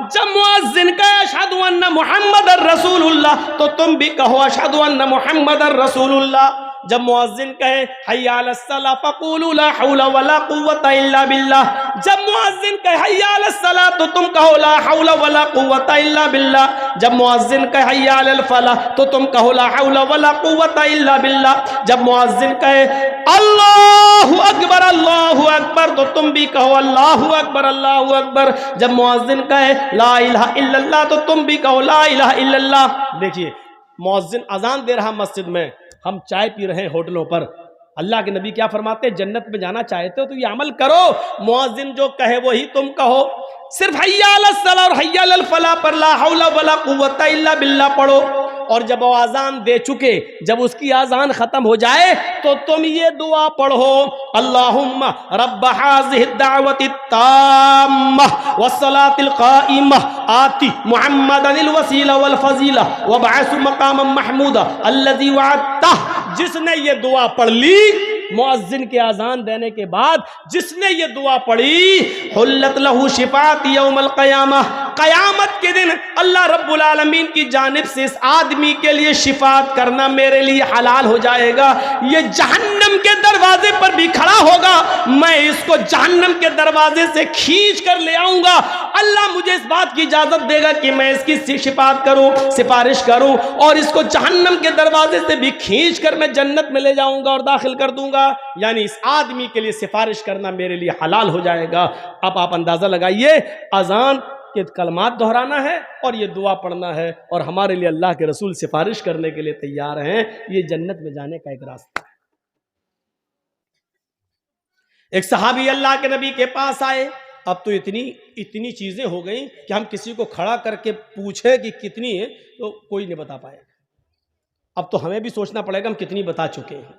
जब मुअज़्ज़िन कहे अशहदु अन्ना मुहम्मदर रसूलुल्लाह, तो तुम भी कहो अशहदु अन्ना मुहम्मदर रसूलुल्लाह। जब मुअज्जिन कहे हय्या अलस सलाह फक़ूलू ला हौला वला कुव्वता इल्ला बिल्लाह, जब मुअज्जिन कहे हय्या अलस सलाह तो तुम कहो ला हौला वला कुव्वता इल्ला बिल्लाह, जब मुअज्जिन कहे हय्या अलल फलाह तो तुम कहो ला हौला वला कुव्वता इल्ला बिल्लाह, जब मुअज्जिन कहे अल्लाहु अकबर तो तुम भी कहो अल्लाहु अकबर, जब मुअज्जिन कहे ला इलाहा इल्लल्लाह तो तुम भी कहो ला इलाहा इल्लल्लाह। देखिए मुअज्जिन अजान दे रहा मस्जिद में, हम चाय पी रहे हैं होटलों पर, अल्लाह के नबी क्या फरमाते हैं, जन्नत में जाना चाहते हो तो ये अमल करो, मुअज्जिन जो कहे वही तुम कहो, सिर्फ हय्या अलस सलाह और हय्या अलल फलाह पर ला हौला वला कुव्वता इल्ला बिल्लाह पढ़ो, और जब वो आजान दे चुके, जब उसकी आजान खत्म हो जाए तो तुम ये दुआ पढ़ो, अल्लाहुम्मा रब्ब हाज़िहि दावति ताम्मा वस्सलातिल क़ाइमा आति मुहम्मदनिल वसीला वल फजीला वबअसहु मक़ामम महमूदा अल्लज़ी वअदतह। जिसने ये दुआ पढ़ ली मुअज्जिन के आजान देने के बाद, जिसने ये दुआ पढ़ी, हुल्लत लहू शिफात यौमल क़यामा, क़यामत के दिन अल्लाह रब्बुल आलमीन की जानिब से इस आदमी के लिए शिफात करना मेरे लिए हलाल हो जाएगा। ये जहन्नम के दरवाजे पर भी खड़ा होगा, मैं इसको जहन्नम के दरवाजे से खींच कर ले आऊंगा, अल्लाह मुझे इस बात की इजाजत देगा कि मैं इसकी शिफात करूं, सिफारिश करूं, और इसको जहन्नम के दरवाजे से भी खींच कर मैं जन्नत में ले जाऊंगा और दाखिल कर दूंगा। यानी इस आदमी के लिए सिफारिश करना मेरे लिए हलाल हो जाएगा। अब आप अंदाजा लगाइए, अजान के कलमात दोहराना है और ये दुआ पढ़ना है, और हमारे लिए अल्लाह के रसूल सिफारिश करने के लिए तैयार हैं। ये जन्नत में जाने का एक रास्ता है। एक सहाबी अल्लाह के नबी के पास आए, अब तो इतनी चीजें हो गई कि हम किसी को खड़ा करके पूछे कि कितनी है तो कोई नहीं बता पाएगा। अब तो हमें भी सोचना पड़ेगा हम कितनी बता चुके हैं।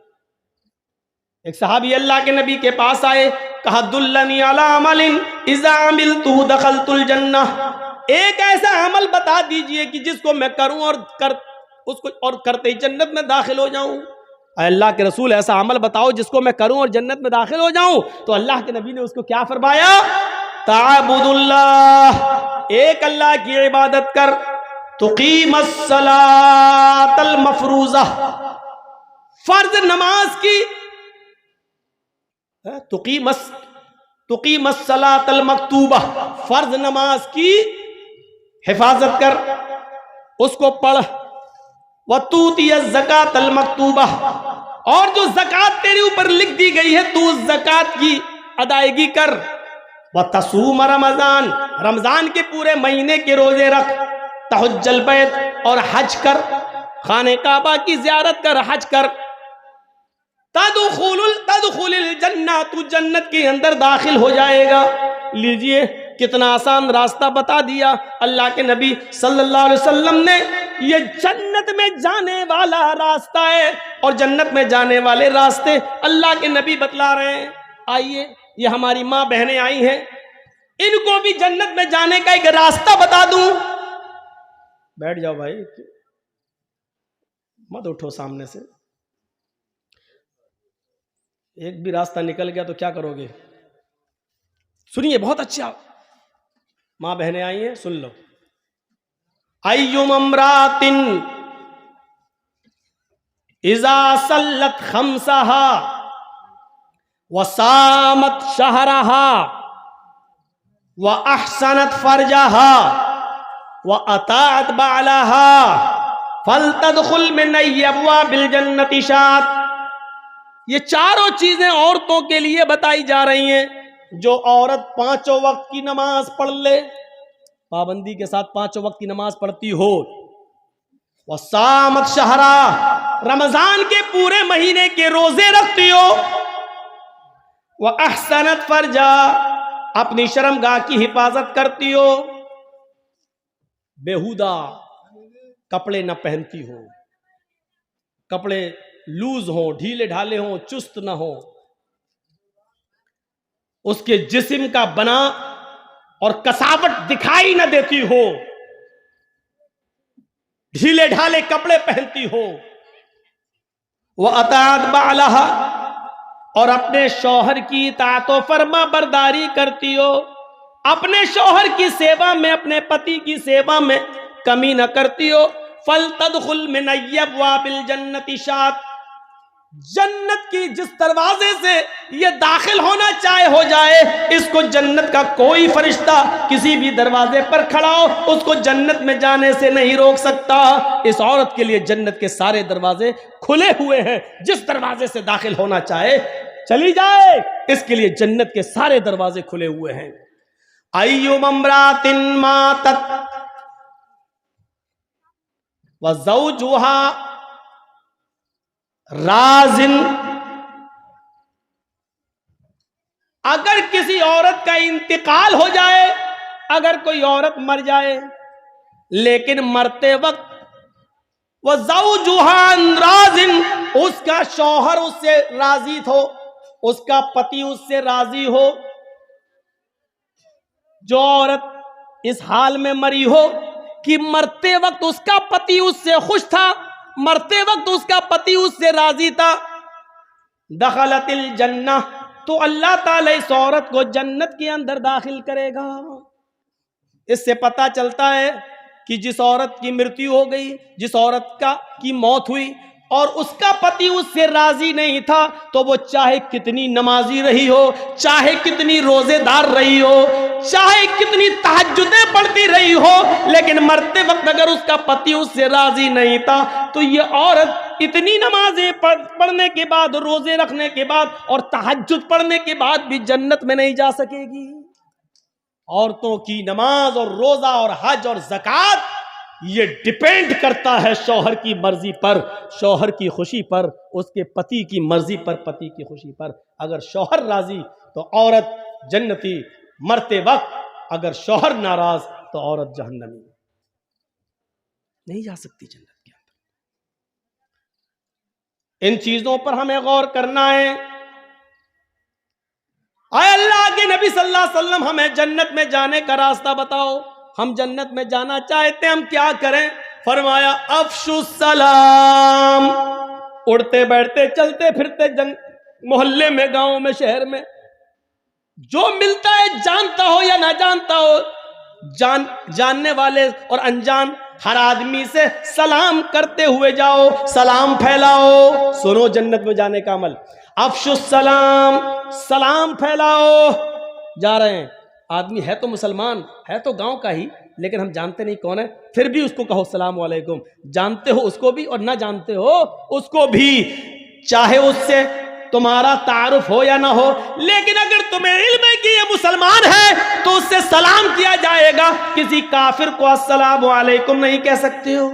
एक सहाबी अल्लाह के नबी के पास आए, कहा दुल्लनी अला अमलिन इज़ा अमिलतु दखलतुल जन्नह, एक ऐसा अमल बता दीजिए कि जिसको मैं करूं और करते ही जन्नत में दाखिल हो जाऊं। अल्लाह के रसूल ऐसा अमल बताओ जिसको मैं करूं और जन्नत में दाखिल हो जाऊं। तो अल्लाह के नबी ने उसको क्या फरमाया, ताबुदुल्लाह, एक अल्लाह की इबादत कर, तुकीमस सलातल मफरूज़ा, फर्ज नमाज की, तुकीमस सलातल मकतूबा, फर्ज नमाज की हिफाजत कर, उसको पढ़, वतूतिय ज़कातल मकतूबा, और जो ज़कात तेरे ऊपर लिख दी गई है तू उस ज़कात की अदायगी कर, वतसूम रमज़ान, रमज़ान के पूरे महीने के रोजे रख, तहज्जुल बैत, और हज कर, खाने काबा की ज़ियारत कर, हज कर, तदखुलुल जन्नह, तू जन्नत के अंदर दाखिल हो जाएगा। लीजिए कितना आसान रास्ता बता दिया अल्लाह के नबी सल्लल्लाहु अलैहि वसल्लम ने। ये जन्नत में जाने वाला रास्ता है, और जन्नत में जाने वाले रास्ते अल्लाह के नबी बतला रहे हैं। आइए, ये हमारी माँ बहनें आई हैं, इनको भी जन्नत में जाने का एक रास्ता बता दूं। बैठ जाओ भाई, मत उठो सामने से। एक भी रास्ता निकल गया तो क्या करोगे? सुनिए, बहुत अच्छा, मां बहनें आई हैं, सुन लो। अय्युम अमरातिन इज़ा सल्लत खम्सहा व सामत शहरहा व अहसनत फरजहा व अताअत बालहा फलतदखुल मिन अब्वाबिल जन्नति शात। ये चारों चीजें औरतों के लिए बताई जा रही हैं। जो औरत 5 वक्त की नमाज पढ़ ले, पाबंदी के साथ 5 वक्त की नमाज पढ़ती हो, वह सामत शहरा, रमजान के पूरे महीने के रोजे रखती हो, वह अहसनत फरजा, अपनी शर्मगाह की हिफाजत करती हो, बेहुदा कपड़े न पहनती हो, कपड़े लूज हो, ढीले ढाले हो, चुस्त न हो, उसके जिस्म का बना और कसावट दिखाई न देती हो, ढीले ढाले कपड़े पहनती हो, वह अताअत बालहा, और अपने शौहर की इताअत व फरमा बरदारी करती हो, अपने शौहर की सेवा में, अपने पति की सेवा में कमी न करती हो। फल तदखुल मिन अब्वाबिल जन्नति शात, जन्नत की जिस दरवाजे से ये दाखिल होना चाहे हो जाए, इसको जन्नत का कोई फरिश्ता किसी भी दरवाजे पर खड़ा हो उसको जन्नत में जाने से नहीं रोक सकता। इस औरत के लिए जन्नत के सारे दरवाजे खुले हुए हैं, जिस दरवाजे से दाखिल होना चाहे चली जाए, इसके लिए जन्नत के सारे दरवाजे खुले हुए हैं। अय्युम इम्रातिन मातत व ज़ौजुहा राजिन, अगर किसी औरत का इंतकाल हो जाए, अगर कोई औरत मर जाए लेकिन मरते वक्त वह ज़ौजुहा राजिन, उसका शौहर उससे राजी हो, उसका पति उससे राजी हो, जो औरत इस हाल में मरी हो कि मरते वक्त उसका पति उससे खुश था, मरते वक्त उसका पति उससे राजी था, दखलतिल जन्नह, तो अल्लाह ताला इस औरत को जन्नत के अंदर दाखिल करेगा। इससे पता चलता है कि जिस औरत की मृत्यु हो गई, जिस औरत की मौत हुई और उसका पति उससे राजी नहीं था, तो वो चाहे कितनी नमाजी रही हो, चाहे कितनी रोजेदार रही हो, चाहे कितनी तहज्जुदें पढ़ती रही हो, लेकिन मरते वक्त अगर उसका पति उससे राजी नहीं था, तो ये औरत इतनी नमाजें पढ़ने के बाद, रोजे रखने के बाद और तहज्जुद पढ़ने के बाद भी जन्नत में नहीं जा सकेगी। औरतों की नमाज और रोजा और हज और ज़कात ये डिपेंड करता है शौहर की मर्जी पर, शौहर की खुशी पर, उसके पति की मर्जी पर, पति की खुशी पर। अगर शौहर राजी तो औरत जन्नती, मरते वक्त अगर शौहर नाराज तो औरत जहन्नमी, नहीं जा सकती जन्नत के अंदर। इन चीजों पर हमें गौर करना है। आए अल्लाह के नबी सल्लल्लाहु अलैहि वसल्लम, हमें जन्नत में जाने का रास्ता बताओ, हम जन्नत में जाना चाहते हैं, हम क्या करें? फरमाया अफ़शुस सलाम, उड़ते बैठते चलते फिरते मोहल्ले में, गांव में, शहर में जो मिलता है, जानता हो या ना जानता हो, जानने वाले और अनजान हर आदमी से सलाम करते हुए जाओ, सलाम फैलाओ। सुनो जन्नत में जाने का अमल, अफ़शुस सलाम, सलाम फैलाओ। जा रहे हैं, आदमी है तो मुसलमान, है तो गांव का ही, लेकिन हम जानते नहीं कौन है, फिर भी उसको कहो सलाम वालेकुम। जानते हो उसको भी और ना जानते हो उसको भी, चाहे उससे तुम्हारा तारुफ हो या ना हो, लेकिन अगर तुम्हें इल्म है कि ये मुसलमान है तो उससे सलाम किया जाएगा। किसी काफिर को अस्सलाम वालेकुम नहीं कह सकते हो,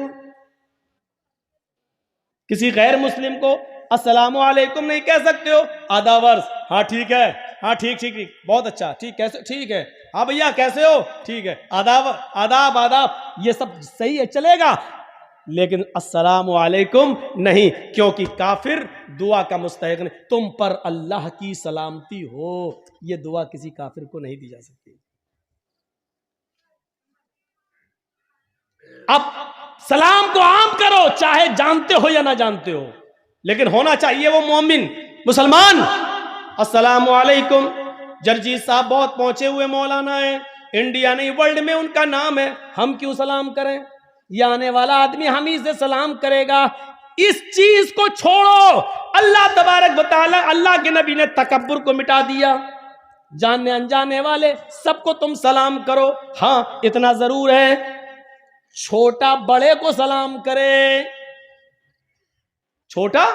किसी गैर मुस्लिम को अस्सलाम वालेकुम नहीं कह सकते हो। आधा वर्ष, हाँ ठीक है, हाँ ठीक ठीक ठीक, बहुत अच्छा, ठीक, कैसे, ठीक है, हाँ भैया कैसे हो, ठीक है, आदाब आदाब आदाब, ये सब सही है, चलेगा, लेकिन अस्सलाम वालेकुम नहीं, क्योंकि काफिर दुआ का मुस्तहिक नहीं। तुम पर अल्लाह की सलामती हो, ये दुआ किसी काफिर को नहीं दी जा सकती। अब सलाम को आम करो, चाहे जानते हो या ना जानते हो, लेकिन होना चाहिए वो मोमिन मुसलमान। अस्सलाम वालेकुम। जरजीत साहब बहुत पहुंचे हुए मौलाना है, इंडिया नहीं वर्ल्ड में उनका नाम है, हम क्यों सलाम करें? ये आने वाला आदमी हम ही से सलाम करेगा। इस चीज को छोड़ो। अल्लाह तबारक व तआला, अल्लाह के नबी ने तकब्बुर को मिटा दिया। जानने अनजाने वाले सबको तुम सलाम करो। हाँ इतना जरूर है, छोटा बड़े को सलाम करे। छोटा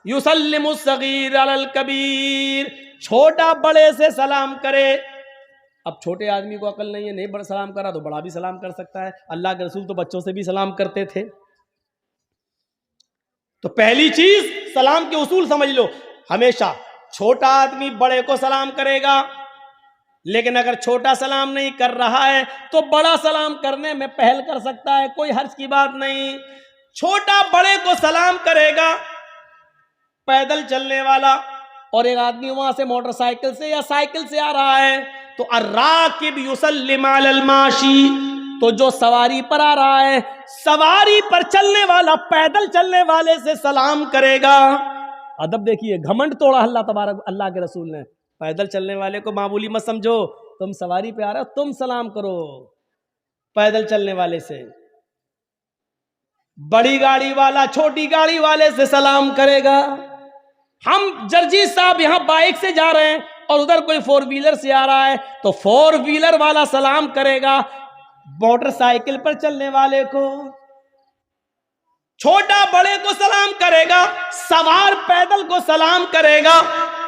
युसल्लिमु सगीर अलल कबीर, छोटा बड़े से सलाम करे। अब छोटे आदमी को अकल नहीं है, नहीं बड़ा सलाम करा तो बड़ा भी सलाम कर सकता है। अल्लाह के रसूल तो बच्चों से भी सलाम करते थे। तो पहली चीज सलाम के उसूल समझ लो। हमेशा छोटा आदमी बड़े को सलाम करेगा, लेकिन अगर छोटा सलाम नहीं कर रहा है तो बड़ा सलाम करने में पहल कर सकता है, कोई हर्ज की बात नहीं। छोटा बड़े को सलाम करेगा। पैदल चलने वाला और एक आदमी वहां से मोटरसाइकिल से या साइकिल से आ रहा है तो अर्राकिब युसल्लिम अलल माशी, तो जो सवारी पर आ रहा है, सवारी पर चलने वाला पैदल चलने वाले से सलाम करेगा। अदब देखिए, घमंड तोड़ा अल्लाह तबारक, अल्लाह के रसूल ने। पैदल चलने वाले को मामूली मत समझो, तुम सवारी पे आ रहे हो, तुम सलाम करो पैदल चलने वाले से। बड़ी गाड़ी वाला छोटी गाड़ी वाले से सलाम करेगा। हम जर्जी साहब यहां बाइक से जा रहे हैं और उधर कोई 4 व्हीलर से आ रहा है, तो 4 व्हीलर वाला सलाम करेगा मोटरसाइकिल पर चलने वाले को, छोटा बड़े को सलाम करेगा, सवार पैदल को सलाम करेगा।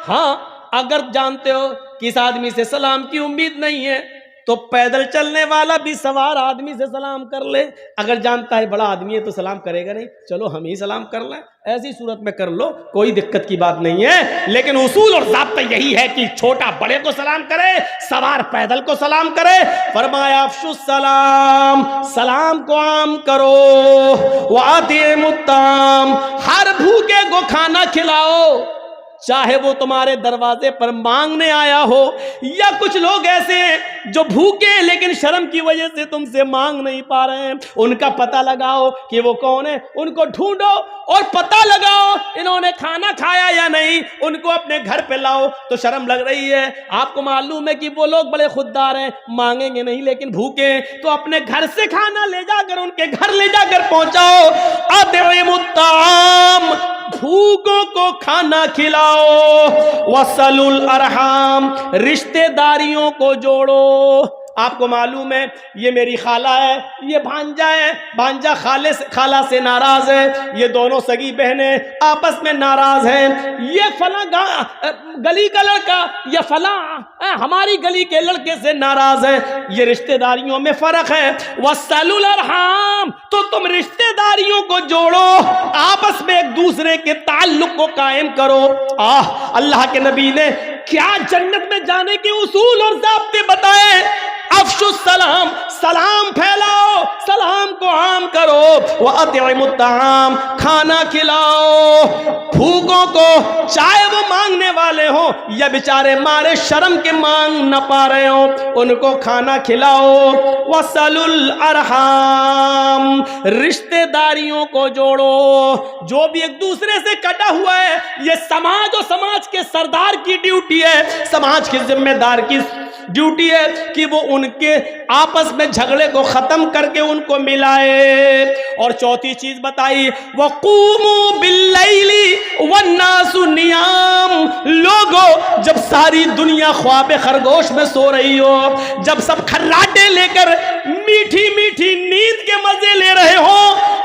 हाँ, अगर जानते हो कि इस आदमी से सलाम की उम्मीद नहीं है तो पैदल चलने वाला भी सवार आदमी से सलाम कर ले। अगर जानता है बड़ा आदमी है तो सलाम करेगा नहीं, चलो हम ही सलाम कर लें, ऐसी सूरत में कर लो, कोई दिक्कत की बात नहीं है। लेकिन उसूल और ज़ाब्ता यही है कि छोटा बड़े को सलाम करे, सवार पैदल को सलाम करे। फरमाया अफ़शुस सलाम, सलाम को आम करो, वातिमुत ताम, हर भूखे को खाना खिलाओ, चाहे वो तुम्हारे दरवाजे पर मांगने आया हो, या कुछ लोग ऐसे हैं जो भूखे हैं लेकिन शर्म की वजह से तुमसे मांग नहीं पा रहे हैं, उनका पता लगाओ कि वो कौन है, उनको ढूंढो और पता लगाओ इन्होंने खाना खाया या नहीं, उनको अपने घर पे लाओ। तो शर्म लग रही है, आपको मालूम है कि वो लोग बड़े खुददार हैं, मांगेंगे नहीं लेकिन भूखे हैं, तो अपने घर से खाना ले जाकर उनके घर ले जाकर पहुंचाओ। अतिमुत ताम, भूखों को खाना खिलाओ, वसलुल अरहाम, रिश्तेदारियों को जोड़ो। आपको मालूम है ये मेरी खाला है, ये भांजा है, भांजा खाला से नाराज है, ये दोनों सगी बहनें आपस में नाराज हैं, ये फला गली का लड़का या फला हमारी गली के लड़के से नाराज है, ये रिश्तेदारियों में फर्क है। वसलुल अरहाम, तो तुम रिश्तेदारियों को जोड़ो, आपस में एक दूसरे के ताल्लुक को कायम करो। अल्लाह के नबी ने क्या जन्नत में जाने के उसूल और ज़ाब्ते बताए। अफ़शुस सलाम, सलाम फैलाओ, सलाम को आम करो, व अतिमुत ताम, खाना खिलाओ भूखों को, चाहे वो मांगने वाले हो या बेचारे मारे शर्म के मांग न पा रहे हो, उनको खाना खिलाओ। वसलुल अरहाम, रिश्तेदारियों को जोड़ो, जो भी एक दूसरे से कटा हुआ है, ये समाज और समाज के सरदार की ड्यूटी है, समाज के जिम्मेदार की ड्यूटी है कि वो उनके आपस में झगड़े को खत्म करके उनको मिलाए। और चौथी चीज बताई, वक़ूमू बिल्लैली वन्नासु नियाम, लोगों जब सारी दुनिया ख्वाब खरगोश में सो रही हो, जब सब खर्राटे लेकर मीठी मीठी नींद के मजे ले रहे हो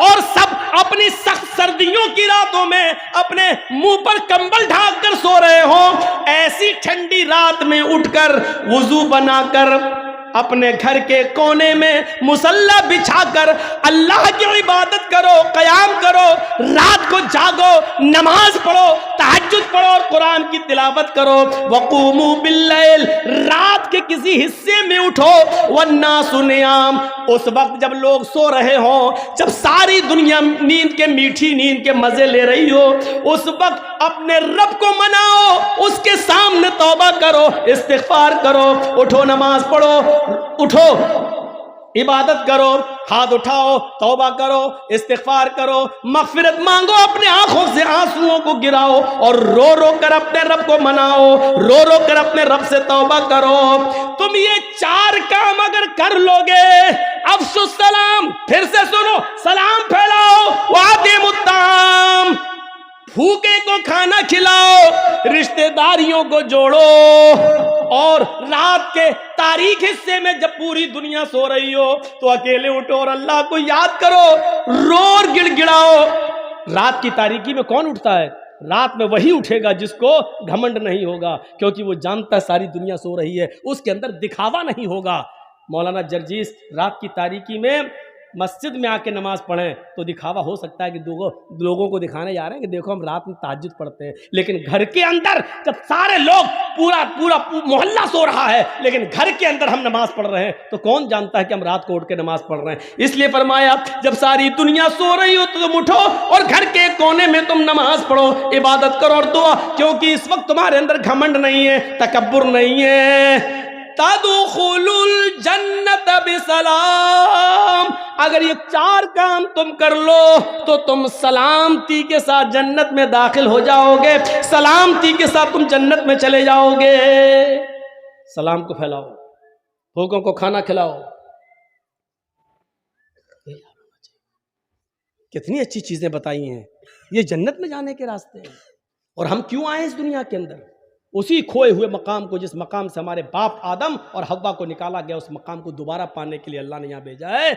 और सब अपनी सख्त सर्दियों की रातों में अपने मुंह पर कंबल ढांक कर सो रहे हो, ऐसी ठंडी रात में उठकर वुजू बनाकर अपने घर के कोने में मुसल्ला बिछाकर अल्लाह की इबादत करो, क़याम करो, रात को जागो, नमाज पढ़ो, तहज्जुद पढ़ो और कुरान की तिलावत करो। वक़ूमू बिल्लैल, रात के किसी हिस्से में उठो, वन्नासु नियाम, उस वक्त जब लोग सो रहे हो, जब सारी दुनिया नींद के मीठी नींद के मजे ले रही हो, उस वक्त अपने रब को मनाओ, उसके सामने तौबा करो, इस्तिग़फ़ार करो, उठो नमाज पढ़ो, उठो इबादत करो, हाथ उठाओ, तौबा करो, इस्तिग़फ़ार करो, मग़फ़िरत मांगो, अपने आंखों से आंसुओं को गिराओ और रो रो कर अपने रब को मनाओ, रो रो कर अपने रब से तौबा करो। तुम ये 4 काम अगर कर लोगे, अफ़शुस सलाम, फिर से सुनो, सलाम फैलाओ, वातिमुत ताम, भूखे को खाना खिलाओ, रिश्तेदारियों को जोड़ो, और रात के तारीख हिस्से में जब पूरी दुनिया सो रही हो तो अकेले उठो और अल्लाह को याद करो, रो और गिड़गिड़ाओ। रात की तारीकी में कौन उठता है? रात में वही उठेगा जिसको घमंड नहीं होगा, क्योंकि वो जानता है सारी दुनिया सो रही है, उसके अंदर दिखावा नहीं होगा। मौलाना जर्जीस रात की तारीकी में मस्जिद में आके नमाज पढ़ें तो दिखावा हो सकता है कि लोगों को दिखाने जा रहे हैं कि देखो हम रात में तहज्जुद पढ़ते हैं, लेकिन घर के अंदर जब सारे लोग पूरा मोहल्ला सो रहा है लेकिन घर के अंदर हम नमाज पढ़ रहे हैं तो कौन जानता है कि हम रात को उठ के नमाज पढ़ रहे हैं। इसलिए फरमाया जब सारी दुनिया सो रही हो तो तुम उठो और घर के कोने में तुम नमाज पढ़ो, इबादत करो और दुआ, क्योंकि इस वक्त तुम्हारे अंदर घमंड नहीं है, तकब्बुर नहीं है। तदखुलुल जन्नत बिसलाम, अगर ये 4 काम तुम कर लो तो तुम सलामती के साथ जन्नत में दाखिल हो जाओगे, सलामती के साथ तुम जन्नत में चले जाओगे। सलाम को फैलाओ, भूखों को खाना खिलाओ। कितनी अच्छी चीजें बताई हैं, ये जन्नत में जाने के रास्ते हैं। और हम क्यों आए इस दुनिया के अंदर? उसी खोए हुए मकाम को, जिस मकाम से हमारे बाप आदम और हव्वा को निकाला गया, उस मकाम को दोबारा पाने के लिए अल्लाह ने यहां भेजा है।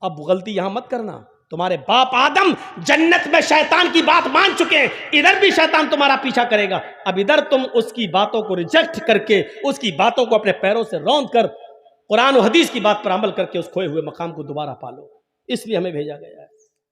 अब गलती यहां मत करना। तुम्हारे बाप आदम जन्नत में शैतान की बात मान चुके हैं, इधर भी शैतान तुम्हारा पीछा करेगा। अब इधर तुम उसकी बातों को रिजेक्ट करके, उसकी बातों को अपने पैरों से रौंद कर, कुरान और हदीस की बात पर अमल करके उस खोए हुए मकाम को दोबारा पालो। इसलिए हमें भेजा गया है।